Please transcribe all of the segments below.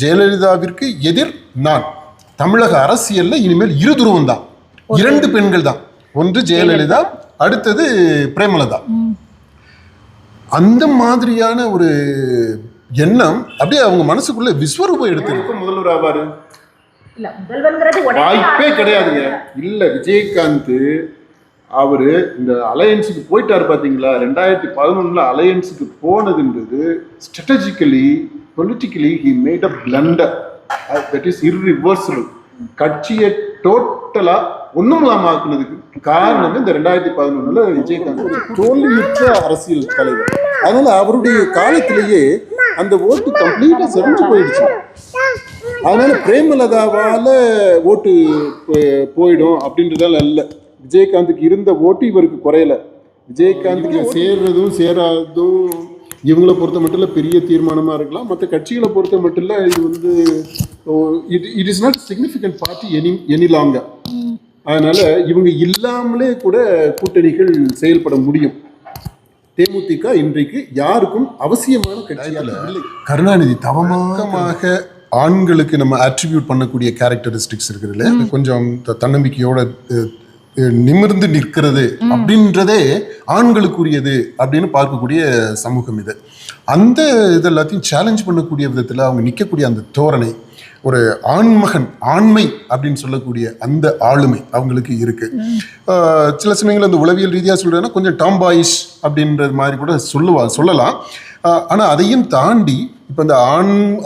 ஜெயலலிதாவிற்கு எதிர் நான். தமிழக அரசியல்ல இனிமேல் இருதுருவம் தான், 2 பெண்கள் தான். ஒன்று ஜெயலலிதா, அடுத்தது பிரேமலதா. அந்த மாதிரியான ஒரு எண்ணம் அப்படியே அவங்க மனசுக்குள்ள விஸ்வரூபம் எடுத்து முதல்வர் ஆவாரு வாய்ப்பே கிடையாதுங்க. இல்ல விஜயகாந்த் அவரு இந்த அலையன்ஸுக்கு போயிட்டாரு பாத்தீங்களா. 2011 அலையன்ஸுக்கு போனதுன்றது strategically politically he made a blunder that is irreversible. கட்சியை டோட்டலா ஒண்ணும் இல்லாம ஆக்குனதுக்கு காரணம் இந்த 2011 விஜயகாந்த் தோல்வியுற்ற அரசியல் தலைவர். அதனால அவருடைய காலத்திலேயே அந்த ஓட்டு கம்ப்ளீட்டா செறிஞ்சு போயிடுச்சு. அதனால பிரேமலதாவால ஓட்டு போயிடும் அப்படின்றதால அல்ல. விஜயகாந்துக்கு இருந்த ஓட்டு இவருக்கு குறையல. விஜயகாந்துக்கு சேர்றதும் சேராதும் இவங்களை பொறுத்த மட்டும் இல்லை பெரிய தீர்மானமா இருக்கலாம். மற்ற கட்சிகளை பொறுத்த மட்டும் இல்லை இது வந்து it is not significant party any longer. அதனால இவங்க இல்லாமலே கூட கூட்டணிகள் செயல்பட முடியும். தேமுதிக இன்றைக்கு யாருக்கும் அவசியமான கட்சியால இல்லை. கருணாநிதி தவமாக ஆண்களுக்கு நம்ம அட்ரிபியூட் பண்ணக்கூடிய கேரக்டரிஸ்டிக்ஸ் இருக்குதுல்ல, கொஞ்சம் தன்னம்பிக்கையோட நிமிர்ந்து நிற்கிறது அப்படின்றதே ஆண்களுக்குரியது அப்படின்னு பார்க்கக்கூடிய சமூகம் இது. அந்த இது எல்லாத்தையும் சேலஞ்ச் பண்ணக்கூடிய விதத்தில் அவங்க நிற்கக்கூடிய அந்த தோரணை, ஒரு ஆண்மகன் ஆண்மை அப்படின்னு சொல்லக்கூடிய அந்த ஆளுமை அவங்களுக்கு இருக்கு. சில சமயங்கள் அந்த உளவியல் ரீதியாக சொல்றதுன்னா கொஞ்சம் டாம்பாயிஷ் அப்படின்றது மாதிரி கூட சொல்லலாம். ஆனால் அதையும் தாண்டி இப்போ இந்த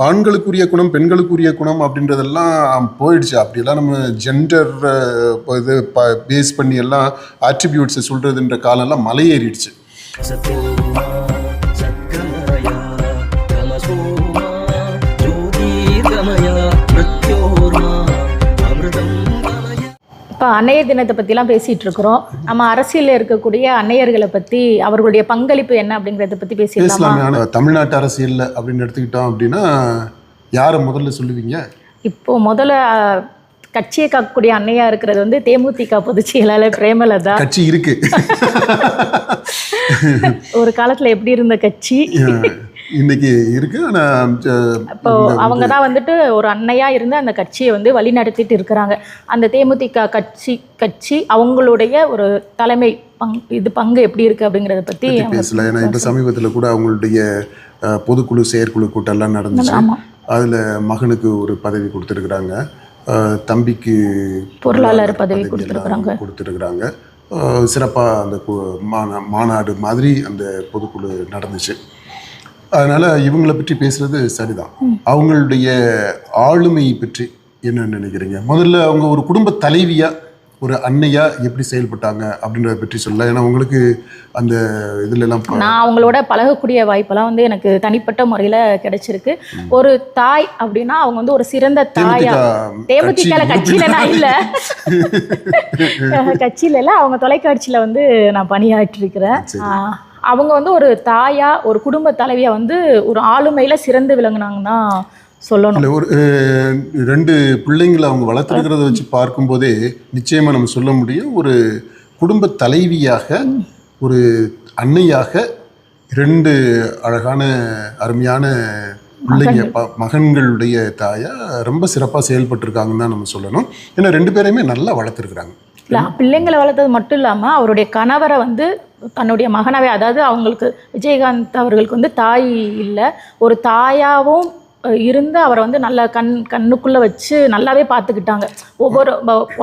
ஆண்களுக்குரிய குணம் பெண்களுக்குரிய குணம் அப்படின்றதெல்லாம் போயிடுச்சு. அப்படியெல்லாம் நம்ம ஜெண்டர் இது பேஸ் பண்ணி எல்லாம் ஆட்ரிபியூட்ஸை சொல்றதுன்ற காலம்லாம் மலையேறிடுச்சு. இப்போ அன்னையர் தினத்தை பற்றிலாம் பேசிகிட்டு இருக்கிறோம். நம்ம அரசியலில் இருக்கக்கூடிய அன்னையர்களை பற்றி அவர்களுடைய பங்களிப்பு என்ன அப்படிங்கிறத பற்றி பேசலாமா? தமிழ்நாட்டு அரசியலில் அப்படின்னு எடுத்துக்கிட்டோம் அப்படின்னா யாரை முதல்ல சொல்லுவீங்க? இப்போ முதல்ல கட்சியை காக்கக்கூடிய அன்னையா இருக்கிறது வந்து தேமுதிக பொதுச் செயலாளர் பிரேமலதா. கட்சி இருக்கு. ஒரு காலத்தில் எப்படி இருந்த கட்சி இன்னைக்கு இருக்கு. இப்போ அவங்க தான் வந்துட்டு ஒரு அன்னையா இருந்து அந்த கட்சியை வந்து வழி நடத்திட்டு இருக்கிறாங்க. அந்த தேமுதிக கட்சி அவங்களுடைய ஒரு தலைமை பங்கு எப்படி இருக்கு அப்படிங்கிறத பத்தி பேசல. ஏன்னா இந்த சமீபத்தில் கூட அவங்களுடைய பொதுக்குழு செயற்குழு கூட்டம் எல்லாம் நடந்துச்சு. அதுல மகனுக்கு ஒரு பதவி கொடுத்துருக்குறாங்க, தம்பிக்கு பொருளாளர் பதவி கொடுத்துருக்குறாங்க. சிறப்பாக அந்த மாநாடு மாதிரி அந்த பொதுக்குழு நடந்துச்சு. அதனால இவங்களை பற்றி பேசுறது சரிதான். அவங்களுடைய ஆளுமையை பற்றி என்ன நினைக்கிறீங்க? முதல்ல அவங்க ஒரு குடும்ப தலைவியா ஒரு அன்னையா எப்படி செயல்பட்டாங்க அப்படின்றத பற்றி சொல்ல. ஏன்னா உங்களுக்கு அந்த இதுல எல்லாம் நான் அவங்களோட பழகக்கூடிய வாய்ப்பெல்லாம் வந்து எனக்கு தனிப்பட்ட முறையில் கிடைச்சிருக்கு. ஒரு தாய் அப்படின்னா அவங்க வந்து ஒரு சிறந்த தாயா, தேமுதிக கட்சியில நான் இல்லை, கட்சியில இல்லை, அவங்க தொலைக்காட்சியில வந்து நான் பணியாற்றிருக்கிறேன். அவங்க வந்து ஒரு தாயா ஒரு குடும்ப தலைவியா வந்து ஒரு ஆளுமையில சிறந்து விளங்குனாங்கன்னா சொல்லணும். ஒரு 2 பிள்ளைங்களை அவங்க வளர்த்துருக்கிறத வச்சு பார்க்கும்போதே நிச்சயமா நம்ம சொல்ல முடியும். ஒரு குடும்ப தலைவியாக ஒரு அன்னையாக 2 அழகான அருமையான பிள்ளைங்க மகன்களுடைய தாயா ரொம்ப சிறப்பாக செயல்பட்டுருக்காங்கன்னு தான் நம்ம சொல்லணும். ஏன்னா 2 பேரையுமே நல்லா வளர்த்துருக்குறாங்க. பிள்ளைங்களை வளர்த்தது மட்டும் இல்லாமல் அவருடைய கணவரை வந்து தன்னுடைய மகனாவே, அதாவது அவங்களுக்கு விஜயகாந்த் அவர்களுக்கு வந்து தாய் இல்லை, ஒரு தாயாவும் இருந்து அவரை வந்து நல்ல கண்ணுக்குள்ளே வச்சு நல்லாவே பார்த்துக்கிட்டாங்க. ஒவ்வொரு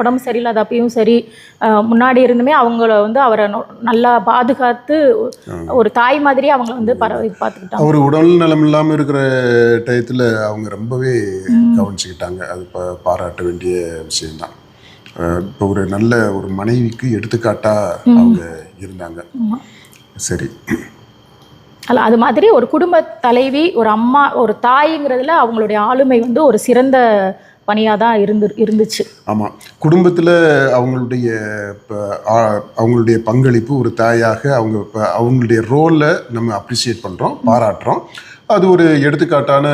உடம்பு சரியில்லாதப்பையும் சரி முன்னாடி இருந்துமே அவங்கள வந்து அவரை நல்லா பாதுகாத்து ஒரு தாய் மாதிரியே அவங்கள வந்து பார்த்துக்கிட்டாங்க. ஒரு உடல் நலம் இல்லாமல் இருக்கிற டயத்தில் அவங்க ரொம்பவே கவனிச்சுக்கிட்டாங்க. அது பாராட்ட வேண்டிய விஷயம்தான். இப்போ ஒரு நல்ல ஒரு மனைவிக்கு எடுத்துக்காட்டாக அவங்க இருந்தாங்க. சரி, அல்ல அது மாதிரி ஒரு குடும்ப தலைவி, ஒரு அம்மா, ஒரு தாய்ங்கிறதுல அவங்களுடைய ஆளுமை வந்து ஒரு சிறந்த பணியாக தான் இருந்துச்சு. ஆமாம், குடும்பத்தில் அவங்களுடைய பங்களிப்பு ஒரு தாயாக அவங்களுடைய ரோலை நம்ம அப்ரிஷியேட் பண்ணுறோம், பாராட்டுறோம். அது ஒரு எடுத்துக்காட்டான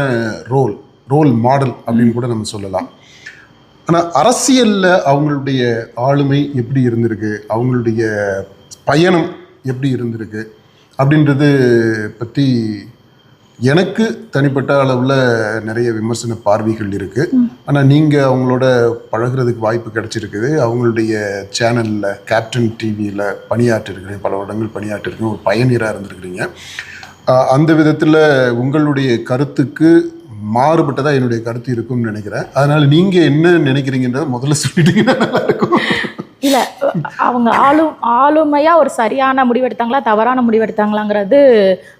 ரோல் மாடல் அப்படின்னு கூட நம்ம சொல்லலாம். ஆனால் அரசியலில் அவங்களுடைய ஆளுமை எப்படி இருந்திருக்கு, அவங்களுடைய பயணம் எப்படி இருந்திருக்கு அப்படின்றது பற்றி எனக்கு தனிப்பட்ட அளவில் நிறைய விமர்சன பார்வைகள் இருக்குது. ஆனால் நீங்கள் அவங்களோட பழகிறதுக்கு வாய்ப்பு கிடைச்சிருக்குது. அவங்களுடைய சேனலில் கேப்டன் டிவியில் பணியாற்றிருக்கிறீங்க, பல வருடங்கள் பணியாற்றிருக்கீங்க, ஒரு பயணியராக இருந்திருக்கிறீங்க. அந்த விதத்தில் உங்களுடைய கருத்துக்கு மாறுபட்டதாக என்னுடைய கருத்து இருக்கும்னு நினைக்கிறேன். அதனால் நீங்கள் என்ன நினைக்கிறீங்கன்றத முதல்ல சொல்லிட்டீங்கன்னா நல்லாயிருக்கும். இல்லை, அவங்க ஆளுமையாக ஒரு சரியான முடிவெடுத்தாங்களா தவறான முடிவெடுத்தாங்களாங்கிறது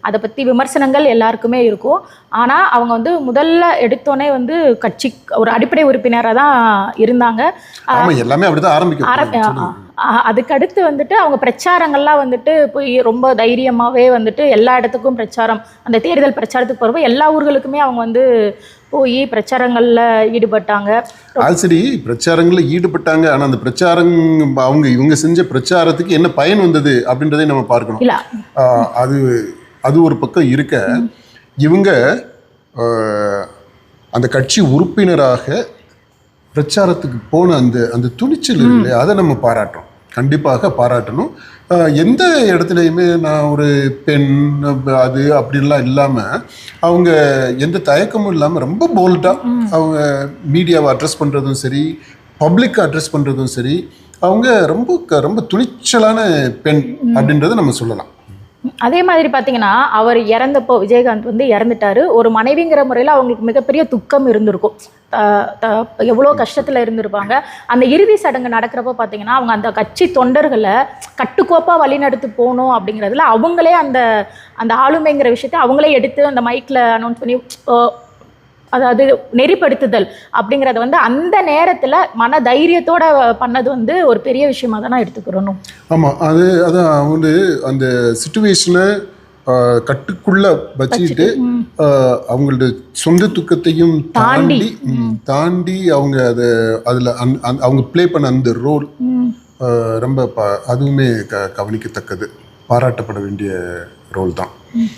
அதை பற்றி விமர்சனங்கள் எல்லாருக்குமே இருக்கும். ஆனால் அவங்க வந்து முதல்ல எடுத்தோடனே வந்து கட்சி ஒரு அடிப்படை உறுப்பினராக தான் இருந்தாங்க. எல்லாமே அப்படிதான் ஆரம்பிக்கும். அதுக்கடுத்து வந்துட்டு அவங்க பிரச்சாரங்கள்லாம் வந்துட்டு போய் ரொம்ப தைரியமாகவே வந்துட்டு எல்லா இடத்துக்கும் பிரச்சாரம், அந்த தேர்தல் பிரச்சாரத்துக்கு போகிறப்ப எல்லா ஊர்களுக்குமே அவங்க வந்து போய் பிரச்சாரங்களில் ஈடுபட்டாங்க. சரி, பிரச்சாரங்களில் ஈடுபட்டாங்க. ஆனால் அந்த பிரச்சாரம் இவங்க செஞ்ச பிரச்சாரத்துக்கு என்ன பயன் வந்தது அப்படின்றதை நம்ம பார்க்கணும். இல்லை, அது ஒரு பக்கம் இருக்க, இவங்க அந்த கட்சி உறுப்பினராக பிரச்சாரத்துக்கு போன அந்த துணிச்சல் இல்லை, அதை நம்ம பாராட்டணும், கண்டிப்பாக பாராட்டணும். எந்த இடத்துலையுமே நான் ஒரு பெண் அது அப்படின்லாம் இல்லாமல் அவங்க எந்த தயக்கமும் இல்லாமல் ரொம்ப போல்டாக அவங்க மீடியாவை அட்ரஸ் பண்ணுறதும் சரி, பப்ளிக்கை அட்ரஸ் பண்ணுறதும் சரி, அவங்க ரொம்ப துணிச்சலான பெண் அப்படின்றத நம்ம சொல்லலாம். அதே மாதிரி பார்த்தீங்கன்னா அவர் இறந்தப்போ, விஜயகாந்த் வந்து இறந்துட்டாரு, ஒரு மனைவிங்கிற முறையில் அவங்களுக்கு மிகப்பெரிய துக்கம் இருந்திருக்கும், எவ்வளோ கஷ்டத்தில் இருந்திருப்பாங்க. அந்த இறுதி சடங்கு நடக்கிறப்போ பார்த்தீங்கன்னா அவங்க அந்த கட்சி தொண்டர்களை கட்டுக்கோப்பாக வழிநடத்தி போகணும் அப்படிங்கிறதுல அவங்களே அந்த ஆளுமைங்கிற விஷயத்தை அவங்களே எடுத்து அந்த மைக்கில் அனௌன்ஸ் பண்ணி, அதாவது நெறிப்படுத்துதல் அப்படிங்கிறத வந்து அந்த நேரத்தில் மன தைரியத்தோட பண்ணது வந்து ஒரு பெரிய விஷயமா தான் எடுத்துக்கிறணும். ஆமாம், அதான் வந்து அந்த சிச்சுவேஷனை கட்டுக்குள்ள வச்சுக்கிட்டு அவங்களோட சொந்த துக்கத்தையும் தாண்டி அவங்க அதில் அவங்க ப்ளே பண்ண அந்த ரோல் ரொம்ப அதுவுமே கவனிக்கத்தக்கது, பாராட்டப்பட வேண்டிய ரோல் தான்.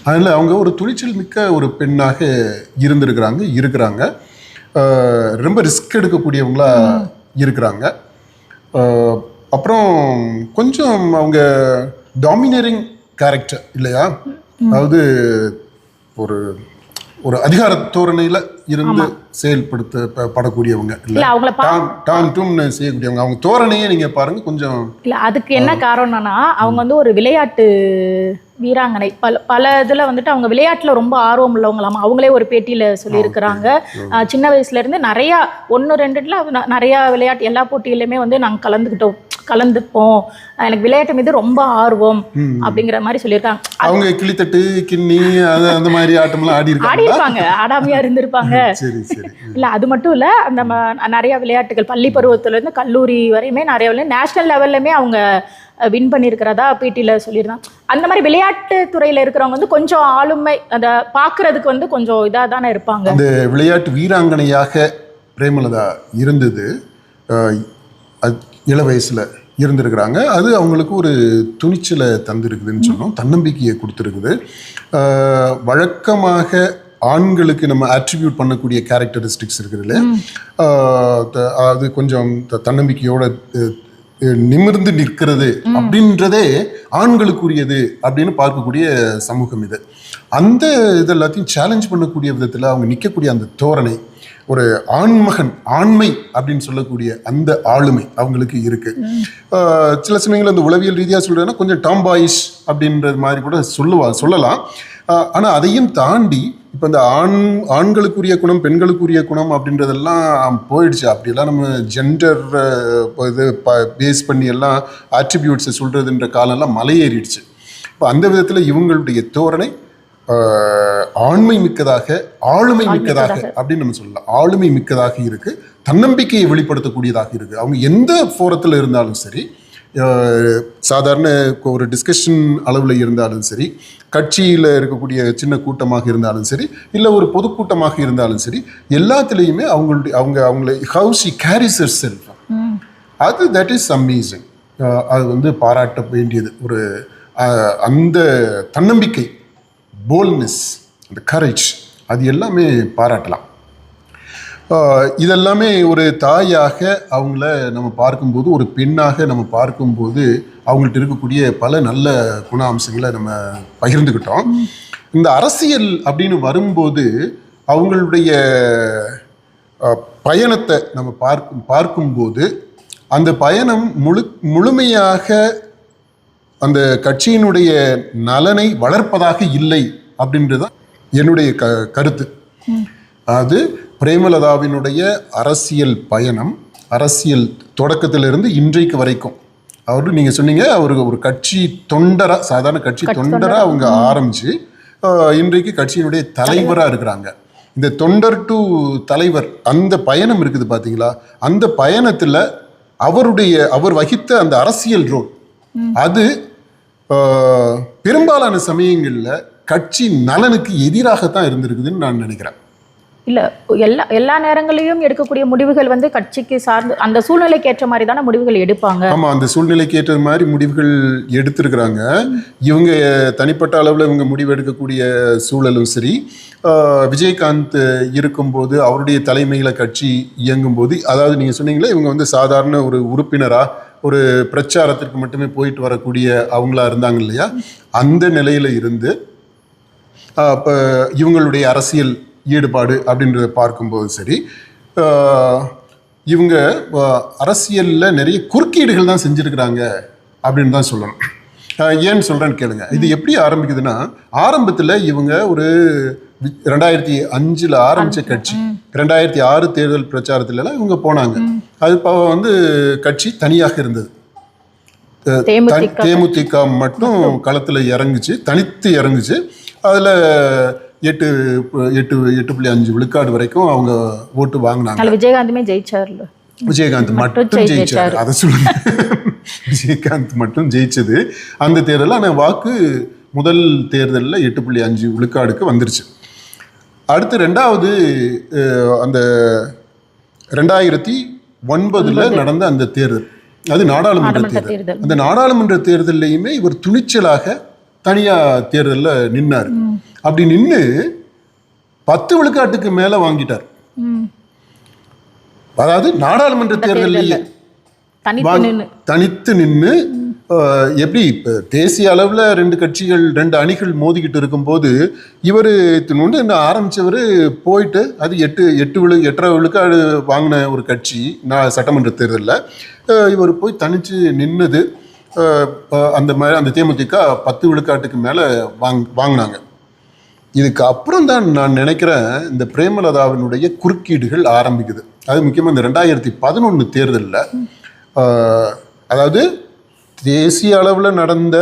அதில் அவங்க ஒரு துணிச்சல் மிக்க ஒரு பெண்ணாக இருக்கிறாங்க. ரொம்ப ரிஸ்க் எடுக்கக்கூடியவங்களா இருக்கிறாங்க. அப்புறம் கொஞ்சம் அவங்க டாமினரிங் கேரக்டர் இல்லையா, அதாவது ஒரு அதிகார தோரணையில் இருந்து செயல்படுத்தப்படக்கூடியவங்க இல்லை, டாம் டூம்னு செய்யக்கூடியவங்க. அவங்க தோரணையே நீங்கள் பாருங்க கொஞ்சம். இல்லை, அதுக்கு என்ன காரணம்னா அவங்க வந்து ஒரு விளையாட்டு வீராங்கனை, பல இதில் வந்துட்டு அவங்க விளையாட்டில் ரொம்ப ஆர்வம் உள்ளவங்களாம். அவங்களே ஒரு பேட்டியில் சொல்லியிருக்கிறாங்க. சின்ன வயசுலேருந்து நிறையா 1-2 நிறையா விளையாட்டு எல்லா போட்டியிலையுமே வந்து நாங்கள் கலந்துப்போம், எனக்கு விளையாட்டு மீது ரொம்ப ஆர்வம் அப்படிங்கிற மாதிரி சொல்லியிருக்காங்க. அவங்க கிளித்தட்டு கிண்ணி அந்த மாதிரி ஆட்டம்லாம் ஆடிருப்பாங்க, ஆடாமையா இருந்திருப்பாங்க. இல்லை, அது மட்டும் இல்லை, அந்த நிறைய விளையாட்டுகள் பள்ளி பருவத்திலேருந்து கல்லூரி வரையுமே நிறைய நேஷனல் லெவல்லையுமே அவங்க வின் பண்ணியிருக்கிறதா பேட்டியில் சொல்லியிருந்தாங்க. அந்த மாதிரி விளையாட்டு துறையில் இருக்கிறவங்க வந்து கொஞ்சம் ஆளுமை, அதை பார்க்கறதுக்கு வந்து கொஞ்சம் இதாக தானே இருப்பாங்க. அந்த விளையாட்டு வீராங்கனையாக பிரேமலதா இருந்தது, இள வயசில் இருந்திருக்கிறாங்க. அது அவங்களுக்கு ஒரு துணிச்சலை தந்திருக்குதுன்னு சொன்னோம், தன்னம்பிக்கையை கொடுத்துருக்குது. வழக்கமாக ஆண்களுக்கு நம்ம அட்ரிபியூட் பண்ணக்கூடிய கேரக்டரிஸ்டிக்ஸ் இருக்குது இல்லையா, அது கொஞ்சம் தன்னம்பிக்கையோட நிமிர்ந்து நிற்கிறது அப்படின்றதே ஆண்களுக்குரியது அப்படின்னு பார்க்கக்கூடிய சமூகம் இது. அந்த இது எல்லாத்தையும் சேலஞ்ச் பண்ணக்கூடிய விதத்தில் அவங்க நிற்கக்கூடிய அந்த தோரணை, ஒரு ஆண்மகன், ஆண்மை அப்படின்னு சொல்லக்கூடிய அந்த ஆளுமை அவங்களுக்கு இருக்கு. சில சமயங்கள் அந்த உளவியல் ரீதியாக சொல்றதுன்னா கொஞ்சம் டாம்பாயிஷ் அப்படின்றது மாதிரி கூட சொல்லலாம். ஆனால் அதையும் தாண்டி இப்போ இந்த ஆண்களுக்குரிய குணம், பெண்களுக்குரிய குணம் அப்படின்றதெல்லாம் போயிடுச்சு. அப்படியெல்லாம் நம்ம ஜெண்டர் இது பேஸ் பண்ணி எல்லாம் ஆட்ரிபியூட்ஸை சொல்கிறதுன்ற காலம்லாம் மலையேறிடுச்சு. இப்போ அந்த விதத்தில் இவங்களுடைய தோரணை ஆண்மை மிக்கதாக, ஆளுமை மிக்கதாக அப்படின்னு நம்ம சொல்லலாம். ஆளுமை மிக்கதாக இருக்கு, தன்னம்பிக்கையை வெளிப்படுத்தக்கூடியதாக இருக்கு. அவங்க எந்த ஃபோரத்தில் இருந்தாலும் சரி, சாதாரண ஒரு டிஸ்கஷன் அளவில் இருந்தாலும் சரி, கட்சியில் இருக்கக்கூடிய சின்ன கூட்டமாக இருந்தாலும் சரி, இல்லை ஒரு பொதுக்கூட்டமாக இருந்தாலும் சரி, எல்லாத்துலேயுமே அவங்களை ஹவு ஷி கேரிஸ் ஹெர்செல்ஃப், அது தட் இஸ் அமேசிங். அது வந்து பாராட்ட வேண்டியது. ஒரு அந்த தன்னம்பிக்கை, போல்ட்னஸ், அந்த கரேஜ், அது எல்லாமே பாராட்டலாம். இதெல்லாமே ஒரு தாயாக அவங்கள நம்ம பார்க்கும்போது, ஒரு பெண்ணாக நம்ம பார்க்கும்போது அவங்கள்ட்ட இருக்கக்கூடிய பல நல்ல குண அம்சங்களை நம்ம பகிர்ந்துக்கிட்டோம். இந்த அரசியல் அப்படின்னு வரும்போது அவங்களுடைய பயணத்தை நம்ம பார்க்கும்போது அந்த பயணம் முழுமையாக அந்த கட்சியினுடைய நலனை வளர்ப்பதாக இல்லை அப்படின்றது தான் என்னுடைய கருத்து. அது பிரேமலதாவினுடைய அரசியல் பயணம், அரசியல் தொடக்கத்திலிருந்து இன்றைக்கு வரைக்கும் அவரு நீங்கள் சொன்னீங்க அவருக்கு ஒரு கட்சி தொண்டராக, சாதாரண கட்சி தொண்டராக அவங்க ஆரம்பித்து இன்றைக்கு கட்சியினுடைய தலைவராக இருக்கிறாங்க. இந்த தொண்டர் டு தலைவர் அந்த பயணம் இருக்குது பார்த்தீங்களா, அந்த பயணத்தில் அவர் வகித்த அந்த அரசியல் ரோல் அது பெரும்பாலான சமயங்களில் கட்சி நலனுக்கு எதிராகத்தான் இருந்திருக்குதுன்னு நான் நினைக்கிறேன். இல்லை, எல்லா நேரங்களிலும் எடுக்கக்கூடிய முடிவுகள் வந்து கட்சிக்கு சார்ந்து அந்த சூழ்நிலைக்கு ஏற்ற மாதிரி தானே முடிவுகள் எடுப்பாங்க. ஆமாம், அந்த சூழ்நிலைக்கு ஏற்ற மாதிரி முடிவுகள் எடுத்திருக்கிறாங்க. இவங்க தனிப்பட்ட அளவில் இவங்க முடிவு எடுக்கக்கூடிய சூழலும் சரி, விஜயகாந்த் இருக்கும்போது அவருடைய தலைமையில் கட்சி இயங்கும்போது, அதாவது நீங்கள் சொன்னீங்களே இவங்க வந்து சாதாரண ஒரு உறுப்பினராக ஒரு பிரச்சாரத்திற்கு மட்டுமே போயிட்டு வரக்கூடிய அவங்களா இருந்தாங்க இல்லையா, அந்த நிலையில் இருந்து இப்போ இவங்களுடைய அரசியல் ஈடுபாடு அப்படின்றத பார்க்கும்போது சரி, இவங்க அரசியலில் நிறைய குறுக்கீடுகள் தான் செஞ்சுருக்கிறாங்க அப்படின்னு தான் சொல்லணும். ஏன்னு சொல்கிறேன்னு கேளுங்க. இது எப்படி ஆரம்பிக்குதுன்னா, ஆரம்பத்தில் இவங்க ஒரு 2005 ஆரம்பித்த கட்சி 2006 தேர்தல் பிரச்சாரத்துலலாம் இவங்க போனாங்க. அது இப்போ வந்து கட்சி தனியாக இருந்தது. தேமுதிக மட்டும் களத்தில் இறங்குச்சு, தனித்து இறங்குச்சு. அதில் 8.5 விழுக்காடு வரைக்கும் அவங்க ஓட்டு வாங்கினாங்க. விஜயகாந்துமே ஜெயிச்சார்ல. விஜயகாந்த் மட்டும் ஜெயிச்சார், அதை சொல்லுங்க. விஜயகாந்த் மட்டும் ஜெயிச்சது அந்த தேர்தலில். ஆனால் வாக்கு முதல் தேர்தலில் 8.5 விழுக்காடுக்கு வந்துருச்சு. அடுத்து ரெண்டாவது அந்த 2009 நடந்த அந்த தேர்தல், அது நாடாளுமன்ற தேர்தல். அந்த நாடாளுமன்ற தேர்தலையுமே இவர் துணிச்சலாக தனியாக தேர்தலில் நின்னார். அப்படி நின்று 10 விழுக்காட்டுக்கு மேலே வாங்கிட்டார். அதாவது நாடாளுமன்ற தேர்தலில் தனித்து நின்று எப்படி இப்போ தேசிய அளவில் 2 அணிகள் மோதிக்கிட்டு இருக்கும்போது இவர் இன்னும் ஆரம்பித்தவர் போயிட்டு அது 8.5 விழுக்காடு வாங்கின ஒரு கட்சி சட்டமன்ற தேர்தலில் இவர் போய் தனித்து நின்னது. அந்த தேமுதிக 10 விழுக்காட்டுக்கு மேலே வாங்கினாங்க. இதுக்கு அப்புறம் தான் நான் நினைக்கிறேன் இந்த பிரேமலதாவினுடைய குறுக்கீடுகள் ஆரம்பிக்குது. அது முக்கியமாக இந்த 2011 தேர்தலில், அதாவது தேசிய அளவில் நடந்த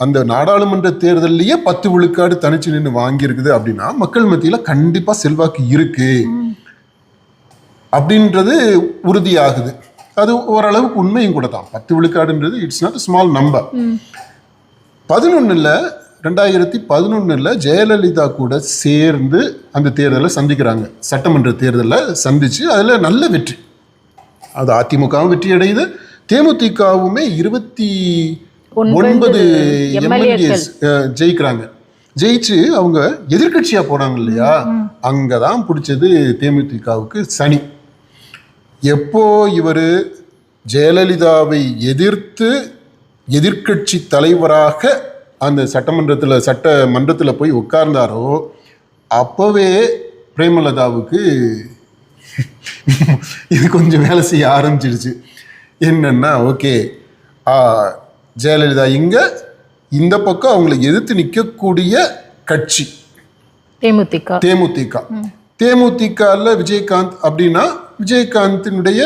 அந்த நாடாளுமன்ற தேர்தலையே 10 விழுக்காடு தனிச்சு நின்று வாங்கியிருக்குது அப்படின்னா மக்கள் மத்தியில் கண்டிப்பாக செல்வாக்கு இருக்கு அப்படின்றது உறுதியாகுது. அது ஓரளவுக்கு உண்மையும் கூட தான். 10 விழுக்காடுன்றது it's not small number. 2011 Jayalalithaa கூட சேர்ந்து அந்த தேர்தலை சந்திக்கிறாங்க. சட்டமன்ற தேர்தலில் சந்திச்சு அதில் நல்ல வெற்றி, அது அதிமுகவும் வெற்றி அடையுது, தேமுதிகவுமே 29 எம்எல்ஏஸ் ஜெயிக்கிறாங்க. ஜெயிச்சு அவங்க எதிர்கட்சியாக போனாங்க இல்லையா, அங்கே தான் பிடிச்சது தேமுதிகவுக்கு சனி. எப்போ இவர் ஜெயலலிதாவை எதிர்த்து எதிர்கட்சி தலைவராக அந்த சட்டமன்றத்தில் போய் உட்கார்ந்தாரோ அப்போவே பிரேமலதாவுக்கு இது கொஞ்சம் வேலை செய்ய ஆரம்பிச்சிடுச்சு. என்னன்னா, ஓகே ஜெயலலிதா இங்கே இந்த பக்கம் அவங்களை எதிர்த்து நிற்கக்கூடிய கட்சி தேமுதிகவில் விஜயகாந்த் அப்படின்னா விஜயகாந்தினுடைய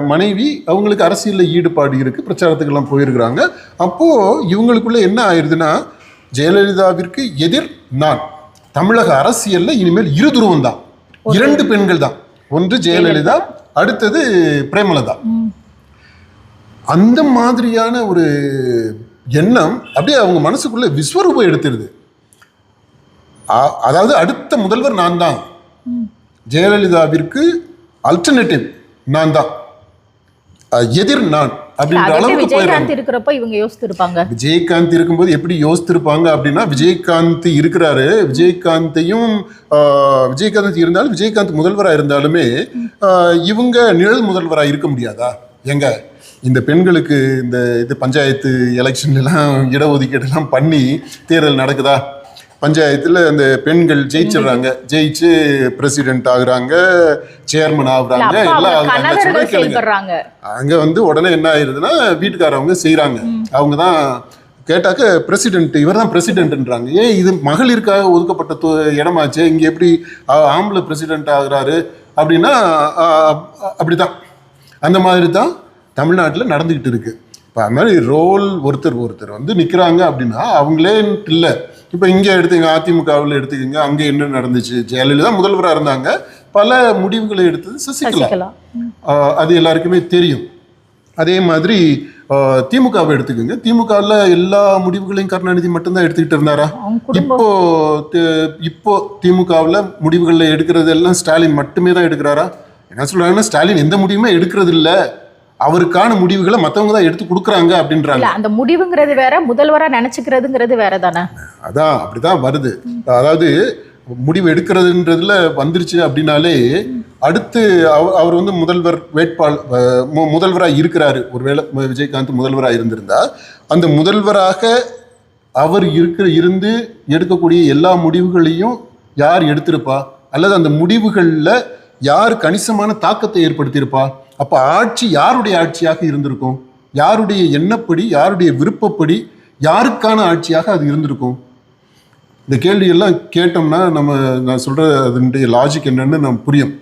மனைவி, அவங்களுக்கு அரசியலில் ஈடுபாடு இருக்குது, பிரச்சாரத்துக்கெல்லாம் போயிருக்கிறாங்க. அப்போது இவங்களுக்குள்ள என்ன ஆயிடுதுன்னா, ஜெயலலிதாவிற்கு எதிர் நான். தமிழக அரசியலில் இனிமேல் இருதுருவம் தான், 2 பெண்கள் தான், ஒன்று ஜெயலலிதா, அடுத்தது பிரேமலதா. அந்த மாதிரியான ஒரு எண்ணம் அப்படியே அவங்க மனசுக்குள்ள விஸ்வரூபம் எடுத்துருது. அதாவது அடுத்த முதல்வர் நான் தான், ஜெயலலிதாவிற்கு அல்டர்னேட்டிவ் நான் தான், எதிர் நான் அப்படின்ற அளவுக்கு விஜயகாந்த் இருக்கிறப்ப இவங்க யோசித்திருப்பாங்க. விஜயகாந்த் இருக்கும்போது எப்படி யோசித்திருப்பாங்க அப்படின்னா, விஜயகாந்த் இருக்கிறாரு, விஜயகாந்த் இருந்தாலும் விஜயகாந்த் முதல்வராக இருந்தாலுமே இவங்க நிழல் முதல்வராக இருக்க முடியாதா? எங்க இந்த பெண்களுக்கு இந்த இது பஞ்சாயத்து எலெக்ஷன்லாம் இடஒதுக்கீடுலாம் பண்ணி தேர்தல் நடக்குதா, பஞ்சாயத்தில் அந்த பெண்கள் ஜெயிச்சிடுறாங்க, ஜெயிச்சு பிரசிடென்ட் ஆகுறாங்க, சேர்மன் ஆகுறாங்க, எல்லாம் ஆகுறாங்க. அங்கே வந்து உடனே என்ன ஆயிடுதுன்னா வீட்டுக்காரவங்க செய்கிறாங்க. அவங்க தான் கேட்டாக்க பிரசிடென்ட், இவர் தான் பிரசிடென்ட்ன்றாங்க. ஏன் இது மகளிருக்காக ஒதுக்கப்பட்ட இடமாச்சு, இங்கே எப்படி ஆம்பளை பிரசிடென்ட் ஆகுறாரு அப்படின்னா அப்படிதான். அந்த மாதிரி தான் தமிழ்நாட்டில் நடந்துக்கிட்டு இருக்கு. இப்போ அது மாதிரி ரோல் ஒருத்தர் வந்து நிற்கிறாங்க அப்படின்னா அவங்களே இல்லை. இப்போ இங்கே எடுத்துங்க, அதிமுகவில் எடுத்துக்கோங்க, அங்கே என்ன நடந்துச்சு, ஜெயலலிதா முதல்வராக இருந்தாங்க, பல முடிவுகளை எடுத்தது சசிகலா, அது எல்லாருக்குமே தெரியும். அதே மாதிரி திமுகவை எடுத்துக்கோங்க, திமுகவில் எல்லா முடிவுகளையும் கருணாநிதி மட்டும்தான் எடுத்துக்கிட்டு இருந்தாரா? இப்போ திமுகவில் முடிவுகளில் எடுக்கிறது எல்லாம் ஸ்டாலின் மட்டுமே தான் எடுக்கிறாரா? என்ன சொல்றாங்கன்னா ஸ்டாலின் எந்த முடிவுமே எடுக்கிறது இல்லை, அவருக்கான முடிவுகளை மற்றவங்க தான் எடுத்து கொடுக்குறாங்க அப்படின்றாங்க. அந்த முடிவுங்கிறது வேற, முதல்வரா நினைச்சுக்கிறதுங்கிறது வேற தானே. அதான் அப்படிதான் வருது. அதாவது முடிவு எடுக்கிறதுன்றதுல வந்துருச்சு அப்படின்னாலே அடுத்து அவர் வந்து முதல்வர் முதல்வராக இருக்கிறாரு. ஒருவேளை விஜயகாந்த் முதல்வராக இருந்திருந்தா அந்த முதல்வராக அவர் இருந்து எடுக்கக்கூடிய எல்லா முடிவுகளையும் யார் எடுத்திருப்பா, அல்லது அந்த முடிவுகளில் யார் கணிசமான தாக்கத்தை ஏற்படுத்தியிருப்பா? அப்போ ஆட்சி யாருடைய ஆட்சியாக இருந்திருக்கும்? யாருடைய எண்ணப்படி, யாருடைய விருப்பப்படி, யாருக்கான ஆட்சியாக அது இருந்திருக்கும்? இந்த கேள்வியெல்லாம் கேட்டோம்னா நான் சொல்கிற அதனுடைய லாஜிக் என்னன்னு நம்ம புரியும்.